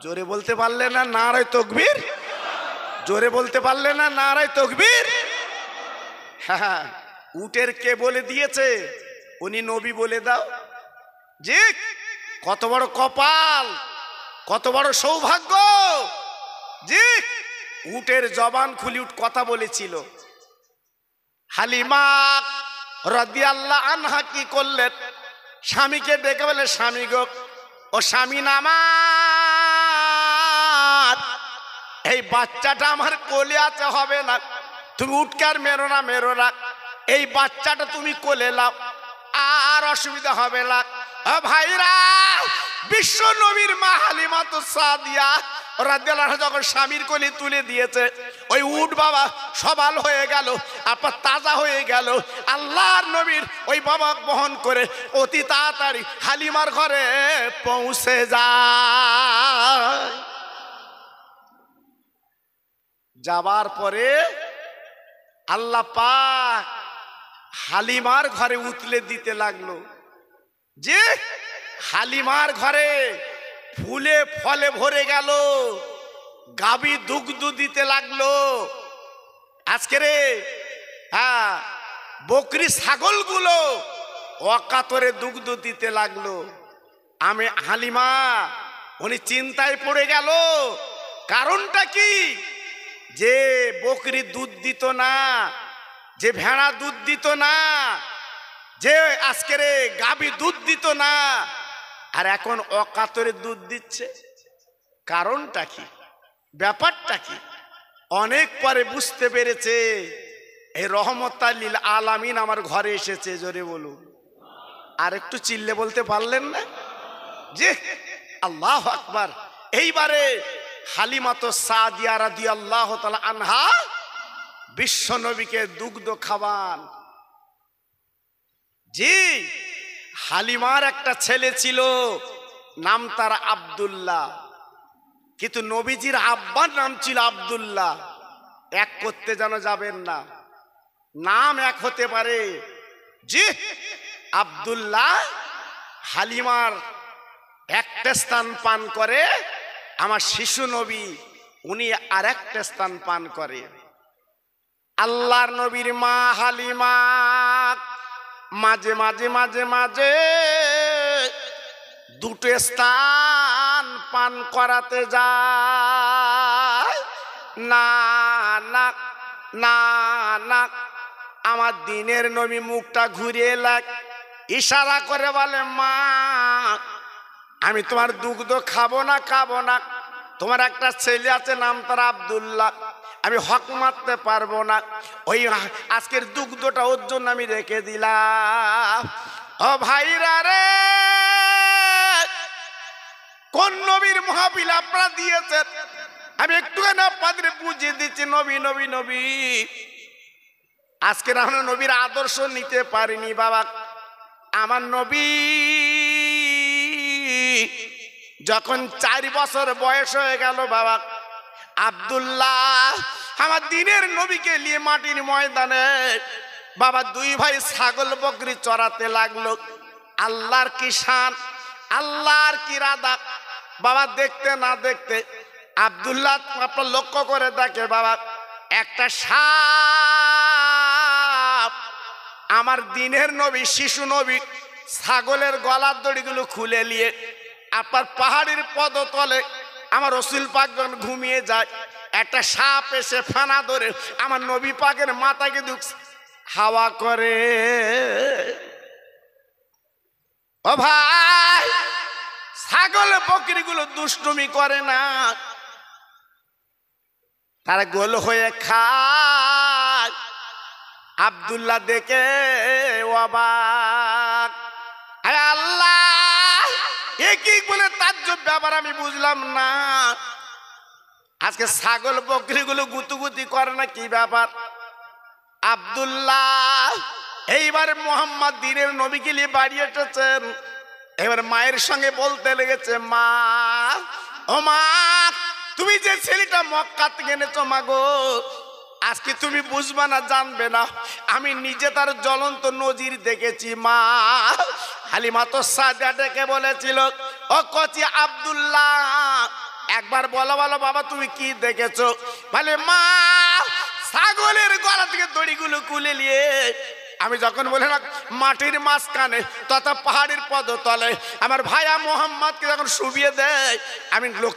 জোরে বলতে পারলে না নারায়ে তাকবীর? জোরে বলতে পারলে না নারায়ে তাকবীর? হ্যাঁ, উটের কে বলে দিয়েছে? উনি নবী বলে দাও। জি, কত বড় কপাল, কত বড় সৌভাগ্য। জি, উটের জবান খুলি উট কথা বলেছিল। হালিমা রাদিয়াল্লাহু আনহা কি করলেন? স্বামীকে ডেকে বলে, স্বামী গো, ও স্বামী আমার, এই বাচ্চাটা আমার কোলে আছে, হবে না, তুমি উটকে আর মেরো না, মেরো না, এই বাচ্চাটা তুমি কোলে নাও, আর অসুবিধা হবে না। ভাইরা, বিশ্ব নবীর মা হালিমা তো সাদিয়া রাদিয়াল্লাহু আনহা যখন স্বামীর কোলে তুলে দিয়েছে, ওই উট বাবা সবাল হয়ে গেল, আপনার তাজা হয়ে গেল। আল্লাহর নবীর ওই বাবা বহন করে অতি তাড়াতাড়ি হালিমার ঘরে পৌঁছে যায়। যাবার পরে আল্লাহ পাক হালিমার ঘরে উতলে দিতে লাগলো। যে হালিমার ঘরে ফুলে ফলে ভরে গেল, গাবি দুগ্ধ দিতে লাগলো। আজকে রে বকরি ছাগলগুলো অকাতরে দুগ্ধ দিতে লাগলো। আমি হালিমা উনি চিন্তায় পড়ে গেল। কারণটা কি? যে বকরি দুধ দিত না, যে ভেড়া দুধ দিত না, যে আজকের গাবি দুধ দিত না, আর এখন অকাতরে দুধ দিচ্ছে। কারণটা কি? ব্যাপারটা কি? অনেক পরে বুঝতে পেরেছে, এই রহমতাল লিল আলামিন আমার ঘরে এসেছে। জোরে বলুন। আর একটু চিল্লে বলতে পারলেন না? জি, আল্লাহু আকবার। এইবারে হালিমা তো সাদিয়া রাদিয়াল্লাহু তাআলা আনহা বিশ্ব নবীকে দুগ্ধ খাওয়ান। জি, হালিমার একটা ছেলে ছিল, নাম তার আব্দুল্লাহ, কিন্তু নবীজির আব্বার নাম ছিল আব্দুল্লাহ। এক করতে যেন যাবেন না, নাম এক হতে পারে। জি, আব্দুল্লাহ হালিমার একটা স্থান পান করে, আমার শিশু নবী উনি আর একটা স্থান পান করে। আল্লাহর নবীর মা হালিমা মাঝে মাঝে মাঝে মাঝে দুটো স্থান পান করাতে যায়। না না না না, আমার দিনের নবী মুখটা ঘুরিয়ে লাগ ইশারা করে বলে, মা আমি তোমার দুগ্ধ খাবো না, খাবো না। তোমার একটা ছেলে আছে, নাম তার আব্দুল্লাহ, আমি হক মারতে পারবো না, ওই আজকের দুগ্ধটা ওর জন্য আমি রেখে দিলাম। ও ও ভাইরা রে, কোন নবীর মাহফিল আপনারা দিয়েছেন আমি একটুখানি আপনাদের বুঝিয়ে দিচ্ছি। নবী নবী নবী, আজকে আমরা নবীর আদর্শ নিতে পারিনি বাবা। আমার নবী যখন 4 বছর বয়স হয়ে গেল বাবা, আব্দুল্লাহ আমার দিনের নবীকে নিয়ে মাটির ময়দানে বাবা 2 ভাই ছাগল বকরি চড়াতে লাগলো। আল্লাহর কি শান, আল্লাহর কি রাদা বাবা। দেখতে না দেখতে আব্দুল্লাহ আপনার লক্ষ্য করে দেখে বাবা, একটা সাপ আমার দিনের নবী শিশু নবী ছাগলের গলার দড়িগুলো খুলে নিয়ে আপনার পাহাড়ের পদতলে আমার রসুল পাক যখন ঘুমিয়ে যায়, একটা সাপ এসে ফানা ধরে আমার নবী পাকের মাথাকে হাওয়া করে। ও ভাই, ছাগল বকরিগুলো দুষ্টুমি করে না, তারা গোল হয়ে খায়। আব্দুল্লাহ দেখে অবাক, আরে আল্লাহ এ কি বলে তাজ্জব ব্যাপার আমি বুঝলাম না। আজকে ছাগল বকরিগুলো গুতুগুতি করে না, কি ব্যাপার? আব্দুল্লাহ এইবার মোহাম্মদ দিনের নবীকে নিয়ে বাড়ি এসেছেন। এবার মায়ের সঙ্গে বলতে লেগেছে, মা ও মা, তুমি যে ছেলেটা মক্কা থেকে এনেছো মা গো, আজকে তুমি বুঝবা না জানবে না, আমি নিজে তার জ্বলন্ত নজির দেখেছি মা। হালিমা তো সাদা ডেকে বলেছিল, ও কচি আব্দুল্লাহ একবার বলো বলো বাবা তুমি কি দেখেছো? বলে মা, ছাগলের গলা থেকে দড়িগুলো খুলে নিয়ে আমি যখন বললাম মাটির মাঝখানে তথা পাহাড়ের পদতলে আমার ভাইয়া মোহাম্মদকে যখন শুবিয়ে দেয়, আমি লোক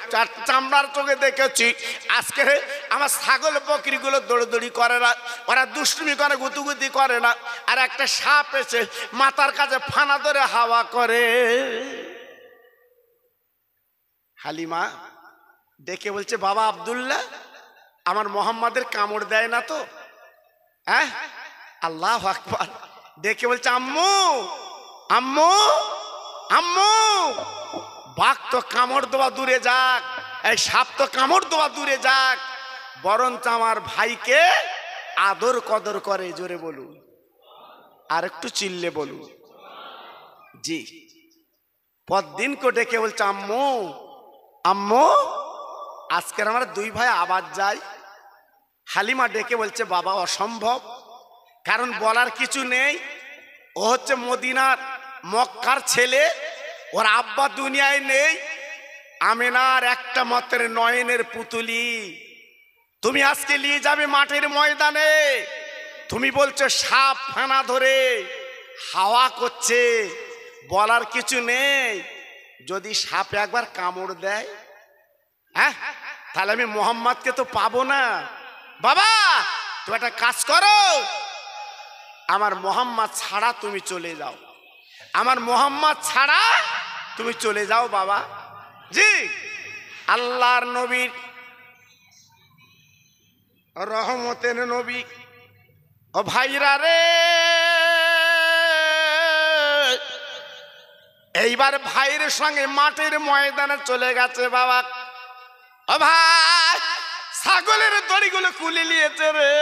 চামড়ার চোখে দেখেছি। আজকে আমার ছাগল বকরিগুলো দৌড়দৌড়ি করে না, ওরা দুষ্টুমি করে, গুতুগুতি করে না, আর একটা সাপ এসে মাথার কাছে ফানা ধরে হাওয়া করে। হালিমা ডেকে বলছে, বাবা আব্দুল্লাহ আমার মোহাম্মদের কামড় দেয় না তো? হ্যাঁ, আল্লাহ আকবার। ডেকে বলছে, আম্মু আম্মু আম্মু, বাঘ তো কামড় দেওয়া দূরে যাক, এই সাপ তো কামড় দেওয়া দূরে যাক, বরঞ্চ আমার ভাইকে আদর কদর করে। জোরে বলুন, আর একটু চিল্লে বলুন। জি, পরদিন কো ডেকে বলছে, আম্মু আম্মু আজকের আমার 2 ভাই আবার যাই। হালিমা ডেকে বলছে, বাবা অসম্ভব, কারণ বলার কিছু নেই, ও হচ্ছে মদিনার মক্কার ছেলে, ওর আব্বা দুনিয়ায় নেই, আমেনার একটা মাত্র নয়নের পুতুলি। তুমি আজকে নিয়ে যাবে মাঠের ময়দানে, তুমি বলছো সাপ ফানা ধরে হাওয়া করছে, বলার কিছু নেই, যদি সাপ একবার কামড় দেয়, হ্যাঁ তাহলে আমি মোহাম্মদকে তো পাবো না। বাবা তুমি একটা কাজ করো, আমার মোহাম্মদ ছাড়া তুমি চলে যাও, আমার মোহাম্মদ ছাড়া তুমি চলে যাও বাবা। জি, আল্লাহর নবীর রহমতের নবী। ও ভাইরা রে, এইবার ভাইয়ের সঙ্গে মাঠের ময়দানে চলে গেছে বাবা। ও ভাই, ছাগলের দড়িগুলো খুলে নিয়েছে রে।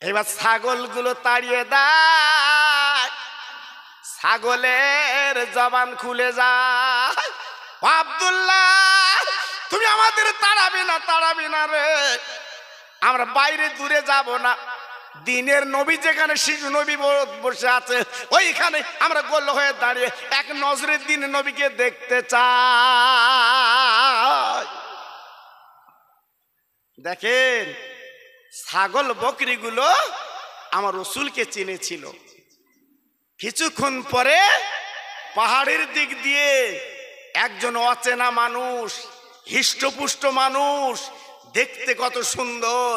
এবার ছাগলগুলো তাড়িয়ে দেয়, ছাগলের জবান খুলে যায়। আব্দুল্লাহ তুমি আমাদের তাড়াবি না রে, আমরা বাইরে দূরে যাব না, দিনের নবী যেখানে শিশু নবী বসে আছে ওইখানে আমরা গোল হয়ে দাঁড়িয়ে এক নজরে দিন নবীকে দেখতে চাই। দেখেন ছাগল বকরিগুলো আমার রসুলকে চিনেছিল। কিছুক্ষণ পরে পাহাড়ের দিক দিয়ে একজন অচেনা মানুষ, হিষ্টপুষ্ট মানুষ, দেখতে কত সুন্দর,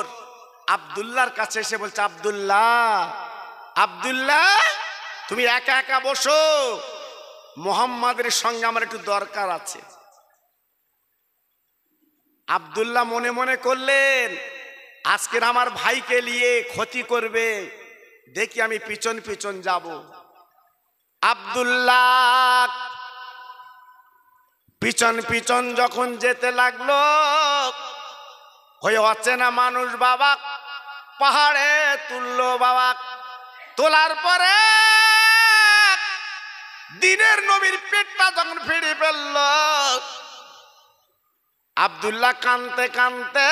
আব্দুল্লাহর কাছে এসে বলছে, আব্দুল্লাহ আব্দুল্লাহ তুমি একা একা বসো, মোহাম্মদের সঙ্গে আমার একটু দরকার আছে। আব্দুল্লাহ মনে মনে করলেন, আজকের আমার ভাইকে নিয়ে ক্ষতি করবে, দেখি আমি পিছন পিছন যাব। আব্দুল্লাহ পিছন পিছন যখন যেতে লাগলো, হয়ে অচেনা মানুষ বাবা পাহাড়ে তুললো। বাবা তোলার পরে দিনের নবীর পেটটা যখন ফিরে ফেলল, আব্দুল্লাহ কানতে কানতে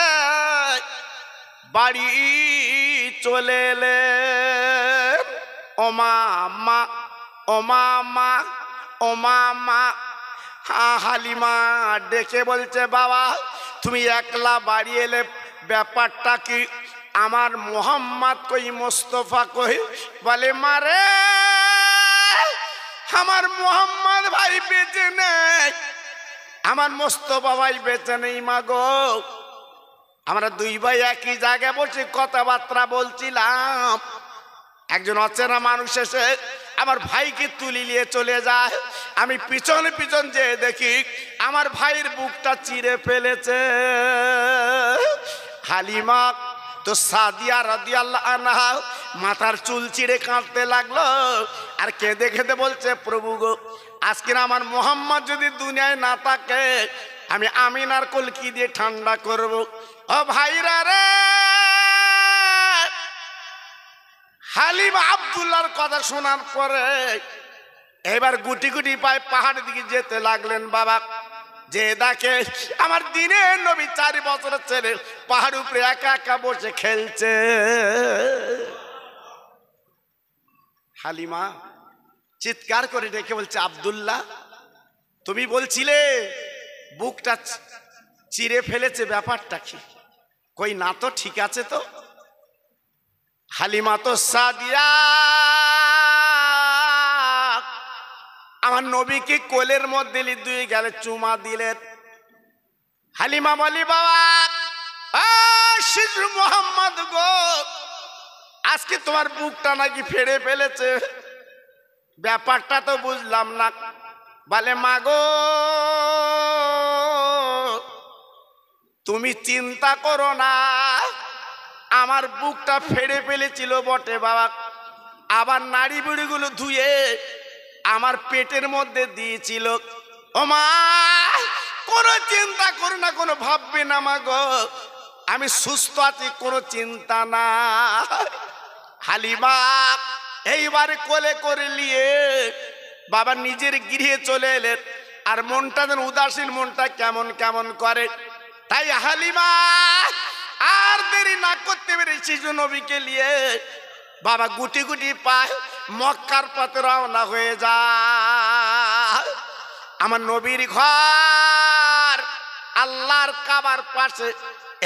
বাড়ি চলে এলেন। ওমা মা, ওমা মা, ওমা মা। হালিমা ডেকে বলছে, বাবা তুমি একলা বাড়ি এলে, ব্যাপারটা কি? আমার মোহাম্মদ কই, মোস্তফা কই? বলে মারে, আমার মোহাম্মদ ভাই বেঁচে নেই, আমার মোস্তফা ভাই বেঁচে নেই। মা গো, আমরা দুই ভাই একই জায়গায় বসে কথাবার্তা বলছিলাম, একজন অচেনা মানুষ এসে আমার ভাইকে তুলি নিয়ে চলে যায়। আমি পিছনে পিছন যেয়ে দেখি আমার ভাইয়ের বুকটা চিরে ফেলেছে। হালিমা তো সাদিয়া রাদিয়াল্লাহু আনহা মাথার চুল চিরে কাঁদতে লাগলো, আর কেঁদে কেঁদে বলছে, প্রভু গো, আজকে আমার মোহাম্মদ যদি দুনিয়ায় না থাকে, আমি আমিনার কোল কি দিয়ে ঠান্ডা করব? ও ভাইরা রে, হালিমা আব্দুল্লাহর কথা শোনার পরে এবার গুটি গুটি পায়ে পাহাড়ের দিকে যেতে লাগলেন। বাবা যে দেখে আমার দিনের নবী 4 বছরের ছেলে পাহাড় উপরে একা একা বসে খেলছে। হালিমা চিৎকার করে ডেকে বলছে, আব্দুল্লাহ তুমি বলছিলে বুকটা চিরে ফেলেছে, ব্যাপারটা কি? কই না তো, ঠিক আছে তো। হালিমা তো সাদিয়া আমার নবীকে কোলের মধ্যে দুই গেলে চুমা দিলেন। হালিমা বলি, বাবা শিশু মোহাম্মদ গো, আজকে তোমার বুকটা নাকি ফেড়ে ফেলেছে, ব্যাপারটা তো বুঝলাম না। বলে মা গো, তুমি চিন্তা করো না, আমার বুকটা ফেড়ে ফেলেছিল বটে বাবা, আবার নাড়ি বুড়িগুলো ধুয়ে আমার পেটের মধ্যে দিয়েছিল। ও মা, কোনো চিন্তা করো না, কোনো ভাববে না মা গো, আমি সুস্থ আছি, কোনো চিন্তা না। হালিমা এইবারে কোলে করে নিয়ে বাবা নিজের গৃহে চলে এলেন, আর মনটা যেন উদাসীন, মনটা কেমন কেমন করে। তাই হালিমা আর দেরি না করতে পেরে শিশু নবীকে নিয়ে বাবা গুটি গুটি পায় মক্কার পথে রওনা হয়ে যায়। আমার নবীর ঘর আল্লাহর কাবার পাশে।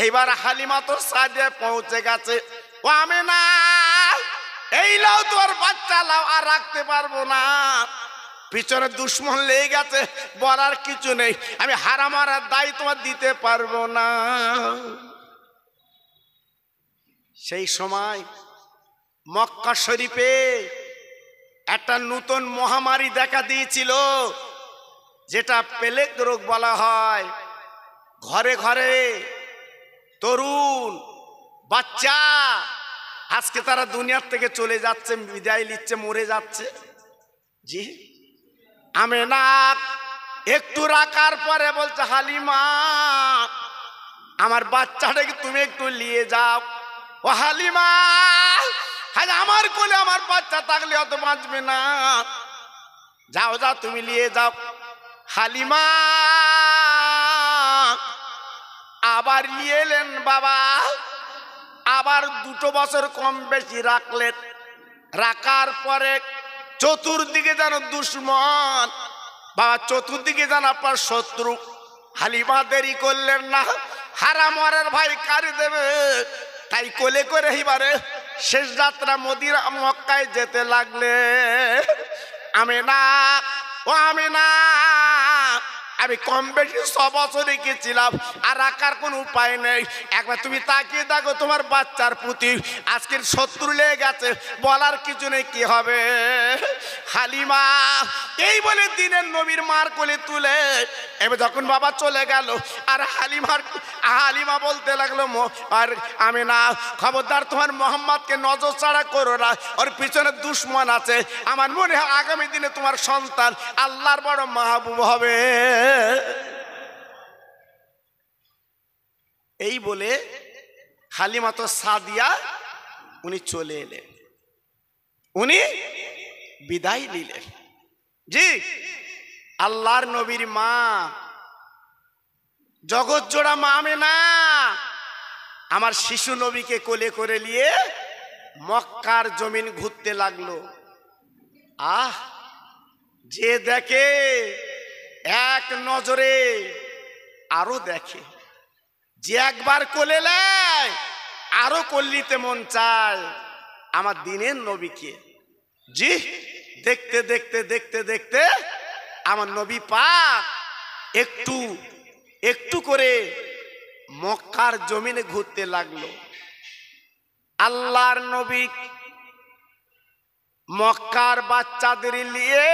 এইবার হালিমা তো সাদিয়া পৌঁছে গেছে। ও আমেনা, এই লাও তোর বাচ্চা লাও, আর রাখতে পারবো না, পিছনে দুশ্মন লেগে গেছে, বলার কিছু নেই, আমি হারাম মারার দায় তোমার দিতে পারবো না। সেই সময় মক্কা শরীফে একটা নতুন মহামারী দেখা দিয়েছিল, যেটা প্লেগ রোগ বলা হয়। ঘরে ঘরে তরুণ বাচ্চা আজকে তারা দুনিয়ার থেকে চলে যাচ্ছে, বিদায় নিচ্ছে, মরে যাচ্ছে। জি আমেনা একটু রাখার পরে বলছে, হালিমা আমার বাচ্চাটাকে তুমি একটু নিয়ে যাও। ও হালিমা, আমার কোলে আমার বাচ্চা থাকলে অত বাঁচবে না, যাও যাও তুমি নিয়ে যাও। হালিমা আবার নিয়ে এলেন বাবা, আবার 2 বছর কম বেশি রাখলেন। রাখার পরে চতুর্দিকে যেন দুশ্মন বাবা, চতুর্দিকে যেন আপনার শত্রু। হালিমা দেরি করলেন না, হারামরের ভাই কারি দেবে, তাই কোলে করে এবারে শেষ যাত্রা মদিনা মক্কায় যেতে লাগলে। আমেনা, ও আমেনা, আমি কম বেশি 6 বছর রেখেছিলাম, আর রাখার কোনো উপায় নেই। একবার তুমি তাকিয়ে দেখো তোমার বাচ্চার প্রতি আজকের শত্রু লেগে গেছে, বলার কিছু নেই, কি হবে? হালিমা এই বলে দিনের নবীর মার কোলে তুলে এবার যখন বাবা চলে গেল, আর হালিমা বলতে লাগলো, আর আমি না, খবরদার তোমার মোহাম্মদকে নজর ছাড়া করো না, ওর পিছনে দুশ্মন আছে। আমার মনে হয় আগামী দিনে তোমার সন্তান আল্লাহর বড় মাহবুব হবে। এই বলে হালিমা তো সাদিয়া উনি চলে এলেন, উনি বিদায় নিলেন। জি, আল্লাহর নবীর মা, জগৎ জোড়া মা আমেনা আমার শিশু নবীকে কোলে করে নিয়ে মক্কার জমিন ঘুরতে লাগলো। আহ, যে দেখে এক নজরে আরো দেখে, যে একবার কোলে নেয় আরো কল্লিতে মন চায় আমার দিনের নবীকে। জি, দেখতে দেখতে দেখতে দেখতে আমার নবী পাক একটু একটু করে মক্কার জমিনে ঘুরতে লাগলো। আল্লাহর নবী মক্কার বাচ্চাদের নিয়ে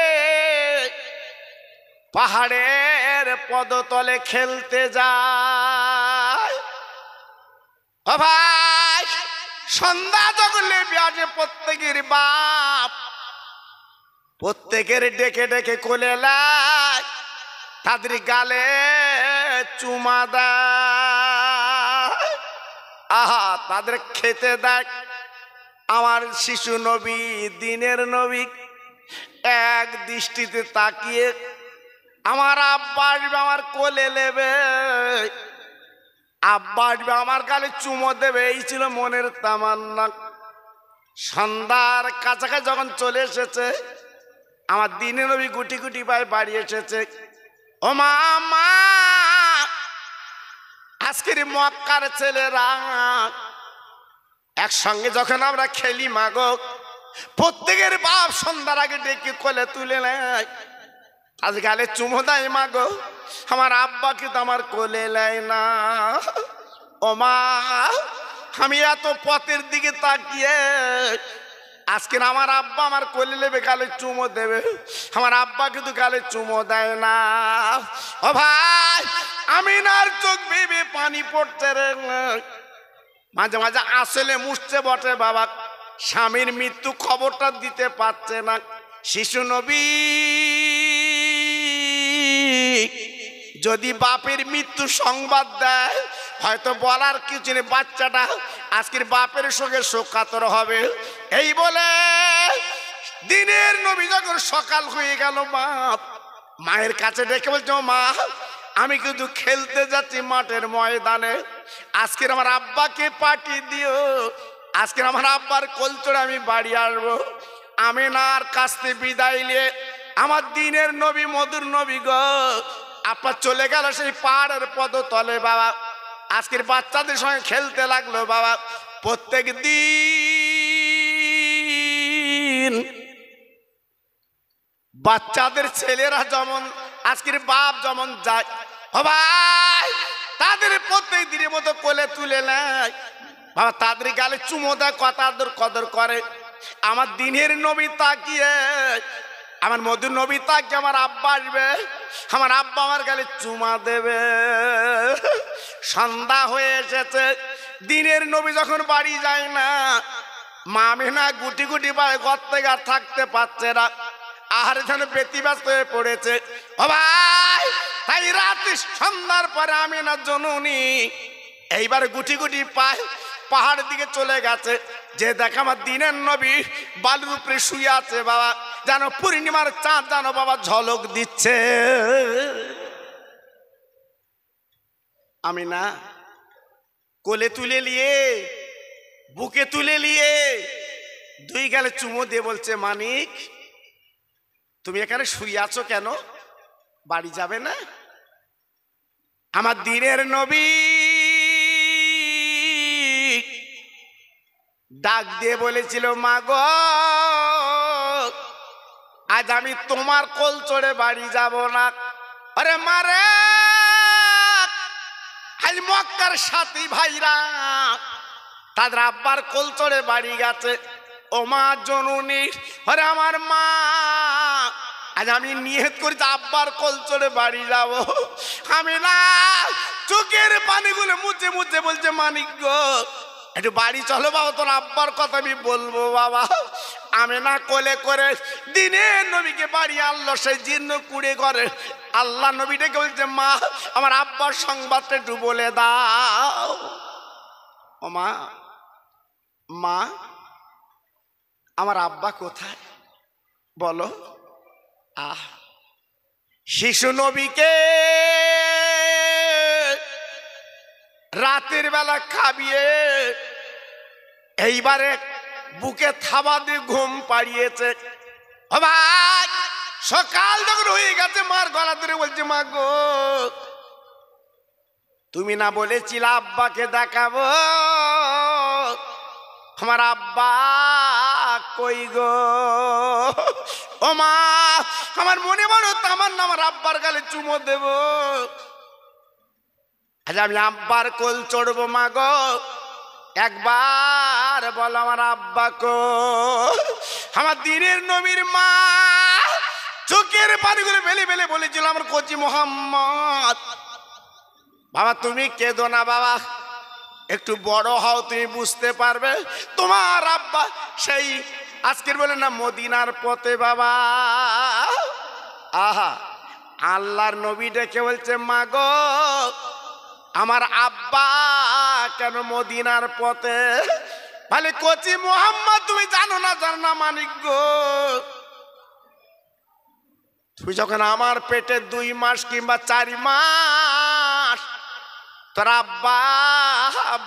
পাহাড়ের পদতলে খেলতে যায়। ও ভাই, সন্ধ্যা যখন লেবে আসে, প্রত্যেকের বাপ প্রত্যেকের ডেকে ডেকে কোলে নেয়, তাদের গালে চুমা দেয়, আহা তাদের খেতে দেয়। আমার শিশু নবী, দিনের নবী এক দৃষ্টিতে তাকিয়ে আমার আব্বা আসবে, আমার কোলে নেবে, আব্বা আসবে, আমার গালে চুমো দেবে, এই ছিল মনের তামান্না। সন্ধ্যার কাছাকাছি যখন চলে এসেছে, আমার দিনের নবী গুটি গুটি পায়ে বাড়ি এসেছে। ও মা, মা, আজকের মক্কার ছেলেরা একসঙ্গে যখন আমরা খেলি মাগো, প্রত্যেকের বাপ সন্ধ্যার আগে ডেকে কোলে তুলে নেয়, আজ গালে চুমো দেয় মাগো, আমার আব্বা কিন্তু আমার কোলে নেয় না। ও মা, আমি এত পথের দিকে তাকিয়ে আজকে আমার আব্বা আমার কোলে নেবে, গালে চুমো দেবে, আমার আব্বা কিন্তু গালে চুমো দেয় না। ও ভাই, আমিনার চোখ বেয়ে পানি পড়ছে রে, মাঝে মাঝে আসলে মুছছে বটে বাবা, স্বামীর মৃত্যু খবরটা দিতে পারছে না। শিশু নবী যদি বাপের মৃত্যু সংবাদ দেয়, হয়তো বলার কিছু নেই, বাচ্চাটা আজকের বাপের সঙ্গে শোকাতর হবে। এই বলে দিনের নবী যখন সকাল হয়ে গেল, বাপ মায়ের কাছে ডেকে বলছে, মা, আমি কিন্তু খেলতে যাচ্ছি মাঠের ময়দানে, আজকের আমার আব্বাকে পাঠিয়ে দিও, আজকের আমার আব্বার কোল চড়ে আমি বাড়ি আসবো। আমিনার কাছ থেকে বিদায় নিয়ে আমার দিনের নবী, মধুর নবী গো, আপনার চলে গেল সেই পাহাড়ের পদতলে বাবা, আজকের বাচ্চাদের সঙ্গে খেলতে লাগলো বাবা। প্রত্যেক দিন বাচ্চাদের ছেলেরা যেমন আজকের বাপ যেমন যায়, ও ভাই, তাদের প্রত্যেক দিনের মতো কোলে তুলে নেয় বাবা, তাদের গালে চুমো দেয়, কথা কদর করে। আমার দিনের নবী তাকিয়ে, আমার মধুর নবী তাকিয়ে আমার আব্বা আসবে, আমার আব্বা আমার গালে চুমা দেবে। সন্ধ্যা হয়ে এসেছে, দিনের নবী যখন বাড়ি যায় না, মা আমিনা গুটি গুটি পায়ে ঘর থেকে আর থাকতে পারছে না, আহারে যেন ব্যতিব্যস্ত হয়ে পড়েছে। ও ভাই, তাই রাতে সন্ধ্যার পরে আমিনা জননী এইবার গুটি গুটি পায় পাহাড়ের দিকে চলে গেছে, যে দেখা আমার দিনের নবী বালুর উপরে শুয়ে আছে বাবা, যেন পূর্ণিমার চাঁদ যেন বাবা ঝলক দিচ্ছে। আমিনা কোলে তুলে নিয়ে, বুকে তুলে নিয়ে দুই গালে চুমো দিয়ে বলছে, মানিক, তুমি এখানে শুয়ে আছো কেন, বাড়ি যাবে না? আমার দিনের নবী ডাক দিয়ে বলেছিল, মা গো, আজ আমি তোমার কোল চড়ে বাড়ি যাব না, আরে মারে আজ মক্কার সাথী ভাইরা তাদের আব্বার কোল চড়ে বাড়ি গেছে। ও মা জননী, আরে আমার মা, আজ আমি নিয়ত করি আব্বার কোল চড়ে বাড়ি যাব। আমি না চোখের পানিগুলো মুছে মুছে বলছে মানিক গো একটু বাড়ি চলো বাবা, তোর আব্বার কথা আমি বলবো বাবা। আমি না কোলে করে দিনের নবীকে বাড়ি আনলো, সেই জীর্ণ কুড়ে করে আল্লাহ নবীটাকে বলছে মা আমার আব্বার সংবাদটা একটু বলে দাও। ও মা, মা আমার আব্বা কোথায় বলো। শিশু নবীকে রাতের বেলা খাবিয়ে এইবারে বুকে থাবা দিয়ে ঘুম পাড়িয়েছে। ও ভাই, সকাল যখন হয়ে গেছে মার গলা ধরে বলছে মা গো তুমি না বলেছিলে আব্বাকে দেখাবো, আমার আব্বা কই গো। ও মা, আমার মনে বড় তামার না আমার আব্বার গালে চুমো দেব। আজ আমি আব্বার কোল চড়বো মা গো, একবার বলো আমার আব্বা কো। আমার দিনের নবীর মা চোখের পানিগুলো বেলে বেলে বলেছিল আমার কচি মোহাম্মদ বাবা তুমি কেঁদো না বাবা, একটু বড় হও তুমি বুঝতে পারবে তোমার আব্বা সেই আজকের বলে না মদিনার পথে বাবা। আহা, আল্লাহর নবী ডেকে বলছে মা গো আমার আব্বা কেন মদিনার পথে। ভালে কচি মোহাম্মদ তুমি জানো না মানিক গো, তুমি যখন আমার পেটে 2 মাস কিংবা 4 মাস তোর আব্বা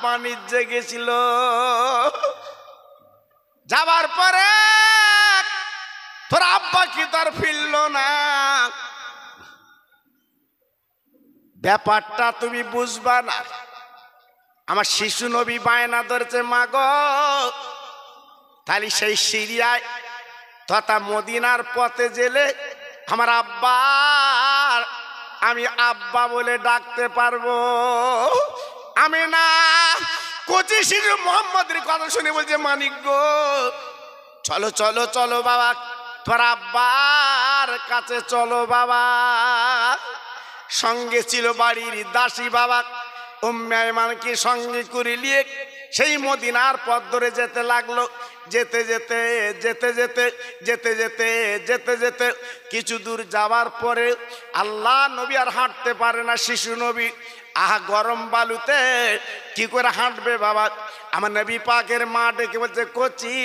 বাণিজ্যে গেছিল, যাবার পরে তোর আব্বা কি তার ফিরল না। ব্যাপারটা তুমি বুঝবা না। আমার শিশু নবী বায়না ধরেছে মা গো তাহলে সেই সিরিয়ায় তথা মদিনার পথে জেলে আমার আব্বা আমি আব্বা বলে ডাকতে পারবো। আমি না কচি শিশু মোহাম্মদের কথা শুনে বলছে মানিক গো চলো চলো চলো বাবা, তোর আব্বার কাছে চলো বাবা। সঙ্গে ছিল বাড়ির দাসী বাবা উম্মে আইমানকে সঙ্গে করে নিয়ে সেই মদিনার পথ ধরে যেতে লাগলো। যেতে যেতে যেতে যেতে যেতে যেতে যেতে যেতে কিছু দূর যাওয়ার পরে আল্লাহ নবী আর হাঁটতে পারে না। শিশু নবী আহা গরম বালুতে কি করে হাঁটবে বাবা। আমার নবী পাকের মা ডেকে বলছে কচি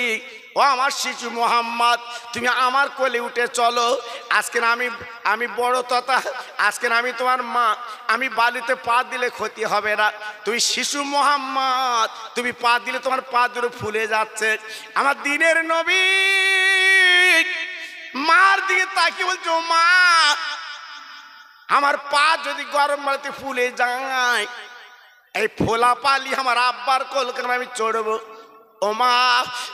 ও আমার শিশু মোহাম্মদ তুমি আমার কোলে উঠে চলো, আজকে আমি বড় তথা আজকে আমি তোমার মা, আমি বালিতে পা দিলে ক্ষতি হবে না। তুমি শিশু মোহাম্মদ তুমি পা দিলে তোমার পা দুটো ফুলে যাচ্ছে। আমার দিনের নবী মার দিকে তাকিয়ে বলছে ও মা আমার পা যদি গরম বালিতে ফুলে যায় এই ফোলা পালি আমার আব্বার কোল কেন আমি চড়বো। ও মা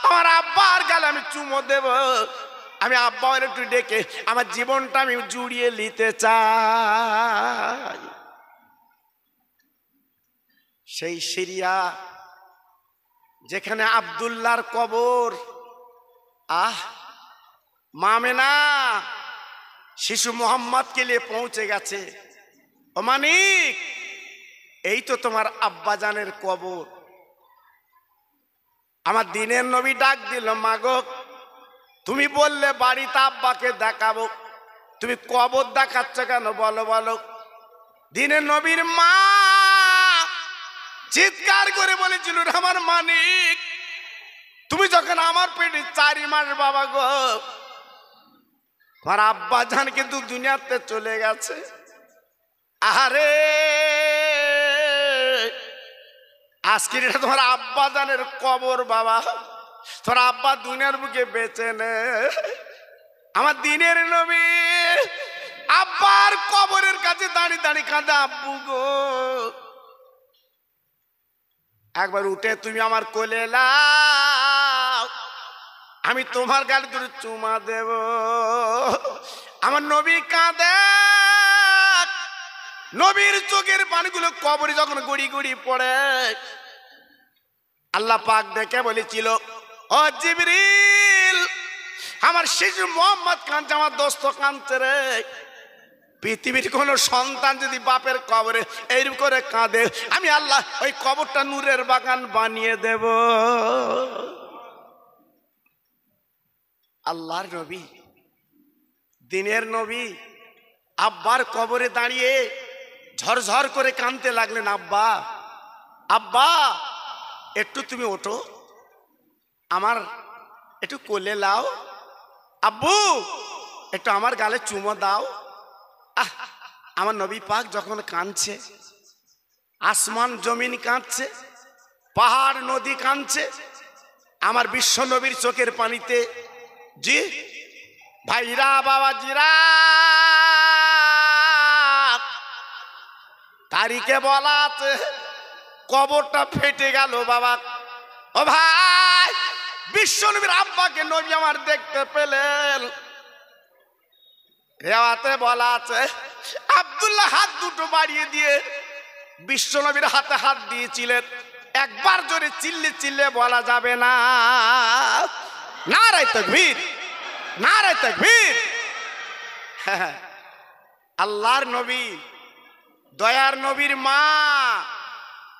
আমার আব্বার গালে আমি চুমো দেব, আমি আব্বা একটু ডেকে আমার জীবনটা আমি জুড়িয়ে নিতে চাই। সেই সিরিয়া যেখানে আব্দুল্লাহর কবর, মামেনা শিশু মোহাম্মদকে নিয়ে পৌঁছে গেছে। ও মানিক এই তো তোমার আব্বাজানের কবর। আমার দিনের নবী ডাক দিল মা গো তুমি বললে বাড়িতে আব্বাকে দেখাবো, তুমি কবর দেখাচ্ছ কেন বলো বলো। দিনের নবীর মা চিৎকার করে বলেছিল আমার মানিক তুমি যখন আমার পেটে 4 মাস বাবা গো আমার আব্বা জান কিন্তু দুনিয়াতে চলে গেছে। আরে আজকে এটা তোমার আব্বা জানের কবর বাবা, তোর আব্বা দুনিয়ার বুকে বেঁচে নে। আমার দিনের নবী আব্বার কবরের কাছে দাঁড়িয়ে দাঁড়িয়ে কাঁদে আব্বু গো একবার উঠে তুমি আমার কোলে এলাও, আমি তোমার গালে ধরে চুমা দেব। আমার নবী কাঁদে নবীর চোখের পানিগুলো কবরে যখন গড়ি গড়ি পড়ে, আল্লাহ পাক ডেকে বলেছিল, ও জিবরিল, আমার শিশু মোহাম্মদ কাঁদছে, আমার দোস্ত কাঁদছে রে। পৃথিবীর কোন সন্তান যদি বাপের কবরে এইরকম করে কাঁদে, আমি আল্লাহ ওই কবরটা নূরের বাগান বানিয়ে দেব। আল্লাহর নবী, দিনের নবী, আব্বার কবরে দাঁড়িয়ে ঝরঝর করে কাঁদতে লাগলেন। আব্বা, আব্বা, একটু তুমি ওঠো, আমার একটু কোলে লাও। আব্বু, একটু আমার গালে চুমো দাও। আমার নবী পাক যখন কাঁদছে, আসমান জমিন কাঁদছে, পাহাড় নদী কাঁদছে, আমার বিশ্ব নবীর চোখের পানিতে, জি ভাইরা বাবাজিরা, তারিখে বলা আছে কবরটা ফেটে গেল বাবা। ও ভাই, বিশ্ব নবীর আব্বাকে নবী আমার দেখতে পেলেন। রেওয়াতে বলা আছে আব্দুল্লাহ হাত দুটো বাড়িয়ে দিয়ে বিশ্ব নবীর হাতে হাত দিয়েছিলেন। একবার জোরে চিল্লে চিল্লে বলা যাবে না, নারে তাকবীর, নারে তাকবীর। আল্লাহর নবী, দয়ার নবীর মা,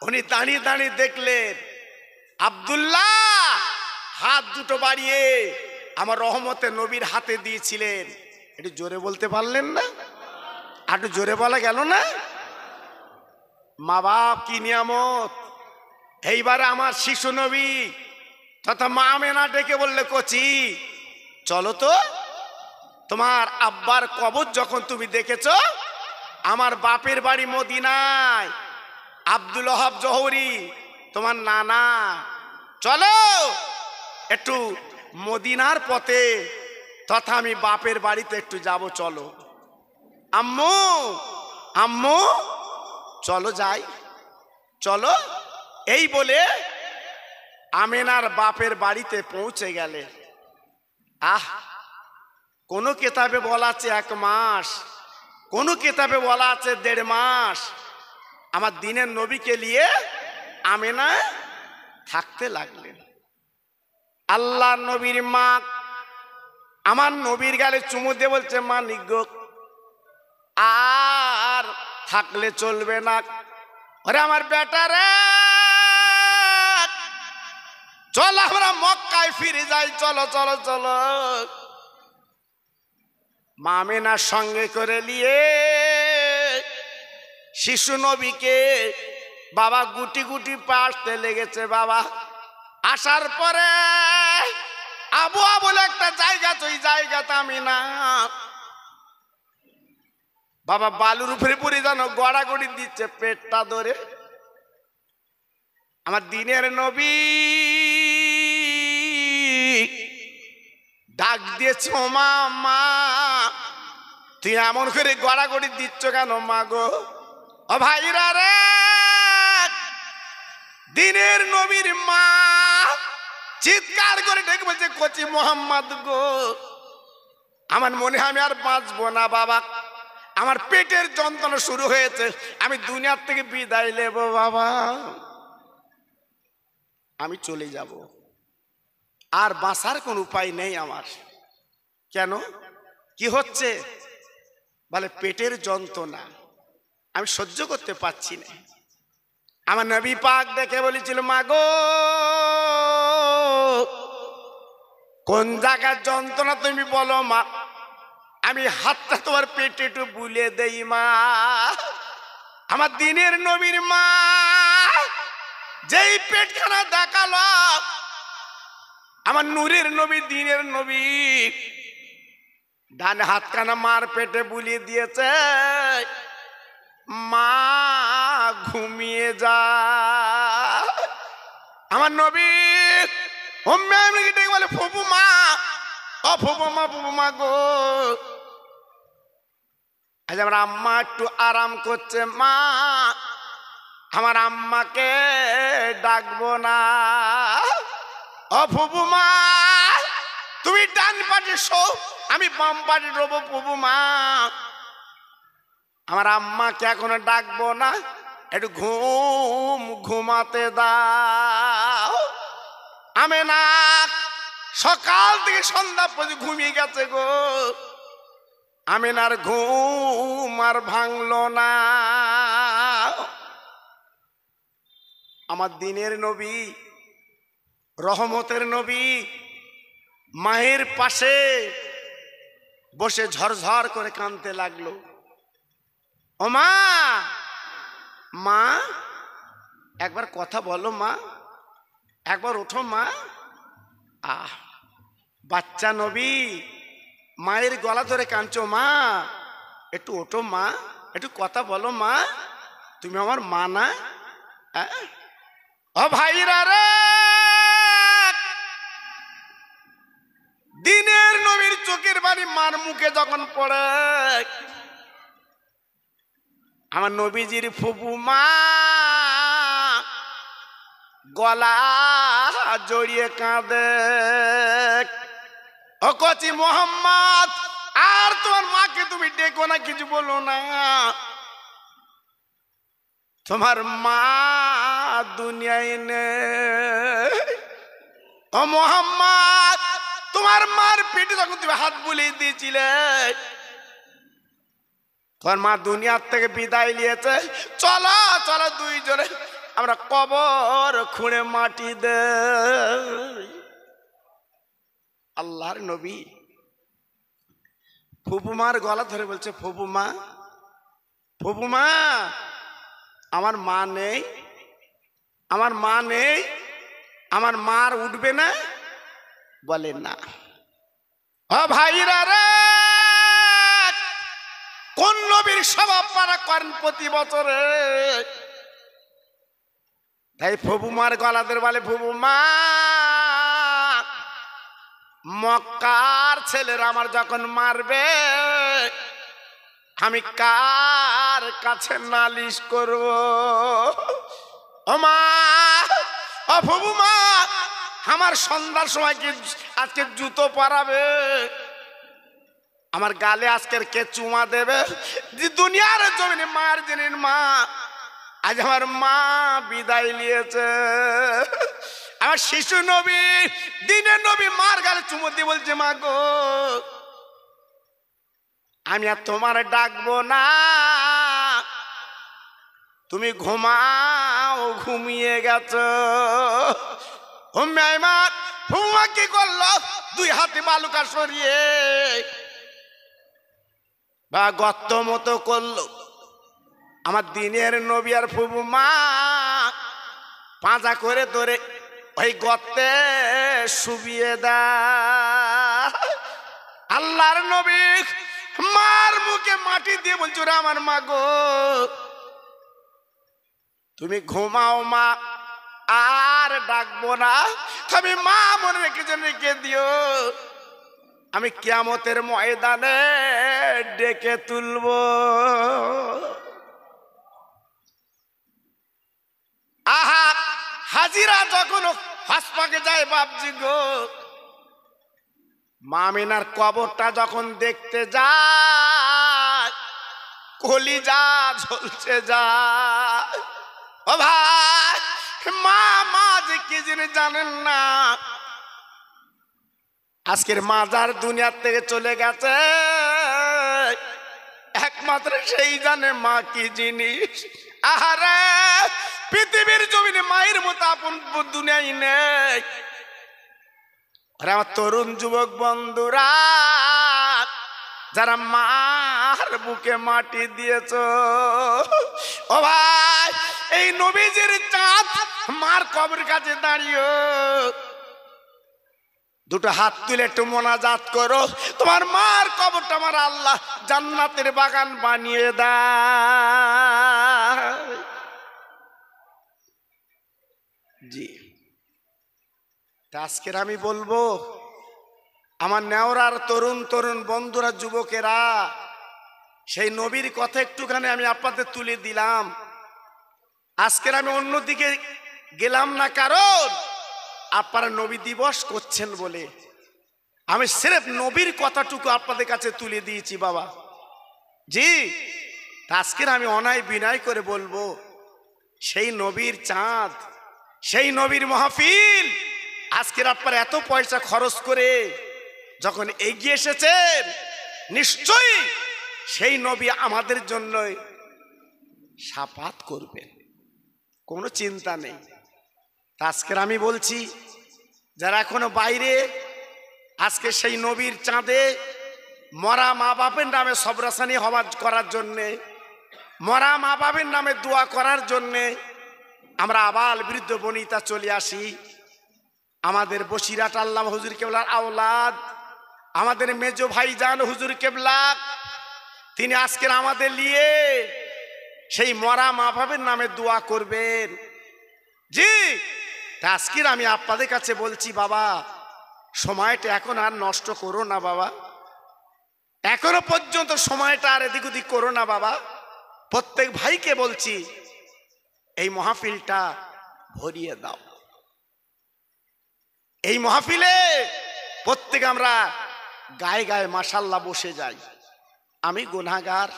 উনি দাঁড়িয়ে দাঁড়িয়ে দেখলেন আব্দুল্লাহ হাত দুটো বাড়িয়ে আমার রহমতে নবীর হাতে দিয়েছিলেন। একটু জোরে বলতে পারলেন না? একটু জোরে বলা গেল না? মা বাপ কি নিয়ামত। এইবারে আমার শিশু নবী তথা মা আমেনা ডেকে বললে, কচি চলো তো, তোমার আব্বার কবর যখন তুমি দেখেছো, আমার বাপের বাড়ি মদিনায়, আব্দুল ওহাব জহরি তোমার নানা, চলো একটু মদিনার পথে তথা আমি বাপের বাড়িতে একটু যাব, চলো। আম্মু, আম্মু, চলো যাই, চলো। এই বলে আমেনার বাপের বাড়িতে পৌঁছে গেলে। কোন কিতাবে বলা আছে 1 মাস, কোন কিতাবে বলা আছে 1.5 মাস আমার দিনের নবীকে নিয়ে আমেনা থাকতে লাগলেন। আল্লাহ নবীর মা আমার নবীর গালে চুমু দিয়ে বলছে, মালিক গো, আর থাকলে চলবে না। ওরে আমার বেটা রে, চল আমরা মক্কায় ফিরে যাই, চলো চলো চলো। মা আমেনার সঙ্গে করে নিয়ে শিশু নবীকে বাবা গুটি গুটি পাশতে লেগেছে। বাবা আসার পরে আবুয়া বলে একটা জায়গা, ওই জায়গাতে আমি না বাবা বালুর উপরে পড়ে যেন গড়াগড়ি দিচ্ছে পেটটা ধরে। আমার দিনের নবী ডাক দিয়েছে, ও মা, মা তুই এমন করে গড়াগড়ি দিচ্ছ কেন মা গো? ও ভাইরা রে, দিনের নবীর মা চিৎকার করে ডেকে বলছে, কচি মোহাম্মদ গো, আমার মনে হয় আমি আর বাঁচবো না বাবা, আমার পেটের যন্ত্রণা শুরু হয়েছে, আমি দুনিয়ার থেকে বিদায় নেব বাবা, আমি চলে যাব, আর বাঁচার কোন উপায় নেই আমার। কেন, কি হচ্ছে? বলে পেটের যন্ত্রণা আমি সহ্য করতে পারছি না। আমার নবী পাক দেখে বলেছিল, মা গো, কোন জায়গার যন্ত্রণা তুমি বলো মা, আমি হাতটা তোমার পেটে একটু বুলিয়ে দেই মা। আমার দিনের নবীর মা যেই পেটখানা দেখালো, আমার নূরের নবী, দিনের নবী ডান হাতখানা মার পেটে বুলিয়ে দিয়েছে। মা ঘুমিয়ে যা। আমার নবী বলে, ফুপু মা, ও ফুপু মা, ফুপু মা গো, আজ আমার আম্মা একটু আরাম করছে, মা আমার আম্মাকে ডাকবো না। ও ফুপু মা, তুমি ডান পাশে শো, আমি বাম পাশে রবো ফুপু মা। আমার আম্মাকে এখন ডাকবো না, একটু ঘুমাতে দাও। আমেনা সকাল থেকে সন্ধ্যা পর্যন্ত ঘুমিয়ে গেছে গো। আমেনার ঘুম আর ভাঙলো না। আমার দিনের নবী, রহমতের নবী মায়ের পাশে বসে ঝরঝর করে কাঁদতে লাগলো। ও মা, মা একবার কথা বলো মা, একবার ওঠো মা। বাচ্চা নবী মায়ের গলা ধরে কাঁদছো, মা একটু ওঠো মা, একটু কথা বলো মা, তুমি আমার মা না? ও ভাইরা রে, দিনের নবীর চোখের বাড়ি মার মুখে যখন পড়ে, আমার নবীজির ফুফু মা গলা জড়িয়ে কাঁদে। ও কচি মোহাম্মদ, আর তোমার মাকে তুমি ডেকো না, কিছু বলো না, তোমার মা দুনিয়ায় নেই। ও মোহাম্মদ, তোমার মার পেটে যখন তুমি হাত বুলিয়ে দিয়েছিলে, তোমার মা দুনিয়ার থেকে বিদায় নিয়েছে। চলো চলো দুইজনে আমরা কবর খুঁড়ে মাটি দে। আল্লাহর নবী ফুপুমার গলা ধরে বলছে, ফুপুমা, ফুপুমা আমার মা নেই, আমার মা নেই, আমার মার উঠবে না? বলে না। ও ভাইরা রে, কোন নবীর স্বভাব পারা করেন প্রতি বছরে? তাই ফুপুমার গলা ধরে বলে, ফুপুমা মক্কার ছেলেরা আমার যখন মারবে, আমি কার কাছে নালিশ করব? ও মা, ও ফুপুমা, আমার সন্ধ্যার সময় কি আজকে জুতো পরাবে? আমার গালে আজকের কে চুমা দেবে? দুনিয়ার জমিনে মার জিনিস মা, আজ আমার মা বিদায় নিয়েছে। আমার শিশু নবী, দিনের নবী মার গালে চুমো দিয়ে বলছে, মা গো আমি আর তোমার ডাকবো না, তুমি ঘুমাও, ঘুমিয়ে গেছো। ফুমা কি করলো? দুই হাতে বালুকা সরিয়ে বা গর্ত মতো করলো। আমার দিনের নবী আর ফুমা পাঁজা করে ধরে ওই গর্তে শুবিয়ে দেয়। আল্লাহর নবী মার মুখে মাটি দিয়ে বলছো, রে আমার মা গো তুমি ঘুমাও মা, আর ডাকবো না। তুমি মা মনে রেখে দিও, আমি কিয়ামতের ময়দানে ডেকে তুলবো। আহা, হাজিরা যখন হাসপাকে যায় বাপজি গো, মামিনার কবরটা যখন দেখতে যায়, কলিজা ঝলসে যায়। ও ভাই, মা মা যে কি জিনিস জানেন না। আজকের মাজার দুনিয়ার থেকে চলে গেছে, একমাত্র সেই জানে মা কি জিনিস। আহারে, পৃথিবীর জমিনে মায়ের মতো আপন দুনিয়ায় নেই। আমার তরুণ যুবক বন্ধুরা, যারা মার বুকে মাটি দিয়েছ, ও ভাই, এই নবীজির চাঁদ মার কবরের কাছে দাঁড়িয়ে দুটো হাত তুলে একটু মোনাজাত করো, তোমার মার কবরটা আমার আল্লাহ জান্নাতের বাগান বানিয়ে দেয়। জি, আজকের আমি বলবো আমার নেওরার তরুণ তরুণ বন্ধুরা, যুবকেরা, সেই নবীর কথা একটুখানি আমি আপনাদের তুলে দিলাম। আজকের আমি অন্যদিকে গেলাম না, কারণ আপনারা নবী দিবস করছেন বলে আমি সিরেফ নবীর কথাটুকু আপনাদের কাছে তুলে দিয়েছি বাবা। জি, আজকের আমি অনায় বিনয় করে বলবো, সেই নবীর চাঁদ, সেই নবীর মাহফিল আজকের আপনার এত পয়সা খরচ করে যখন এগিয়ে এসেছেন, নিশ্চয়ই সেই নবী আমাদের জন্য শাফাত করবেন, কোনো চিন্তা নেই। আজকের আমি বলছি, যারা এখনো বাইরে, আজকে সেই নবীর চাঁদে মরা মা বাপের নামে সবরাসানি হওয়ার করার জন্যে, মরা মা বাপের নামে দোয়া করার জন্যে আমরা আবাল বৃদ্ধ বনিতা চলে আসি। আমাদের বসিরাট আল্লাহ হুজুর কেবলার আওলাদ, আমাদের মেজো ভাইজান হুজুর কেবলা, তিনি আজকের আমাদের নিয়ে সেই মরা মা বাপের নামে দোয়া করবেন। জি, আজকের আমি আপনাদের কাছে বলছি, বাবা সময়টা এখন আর নষ্ট করো না বাবা, এখনো পর্যন্ত সময়টা আর এদিক ওদিক করো না বাবা। প্রত্যেক ভাইকে বলছি, এই মাহফিলটা ভরিয়ে দাও। এই মাহফিলে প্রত্যেক আমরা গায়ে গায়ে মাশাল্লাহ বসে যাই। আমি গুনাহগার,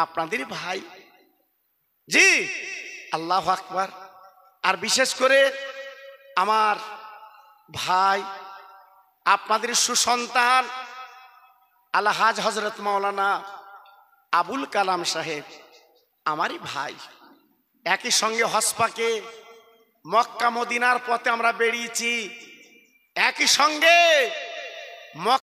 আপনাদের ভাই। জি, আল্লাহু আকবার। আর বিশেষ করে আমার ভাই, আপনাদের সুসন্তান আলহাজ হযরত মাওলানা আবুল কালাম সাহেব, আমারই ভাই। একই সঙ্গে হজপাকে মক্কা মদিনার পথে আমরা বেরিয়েছি, একই সঙ্গে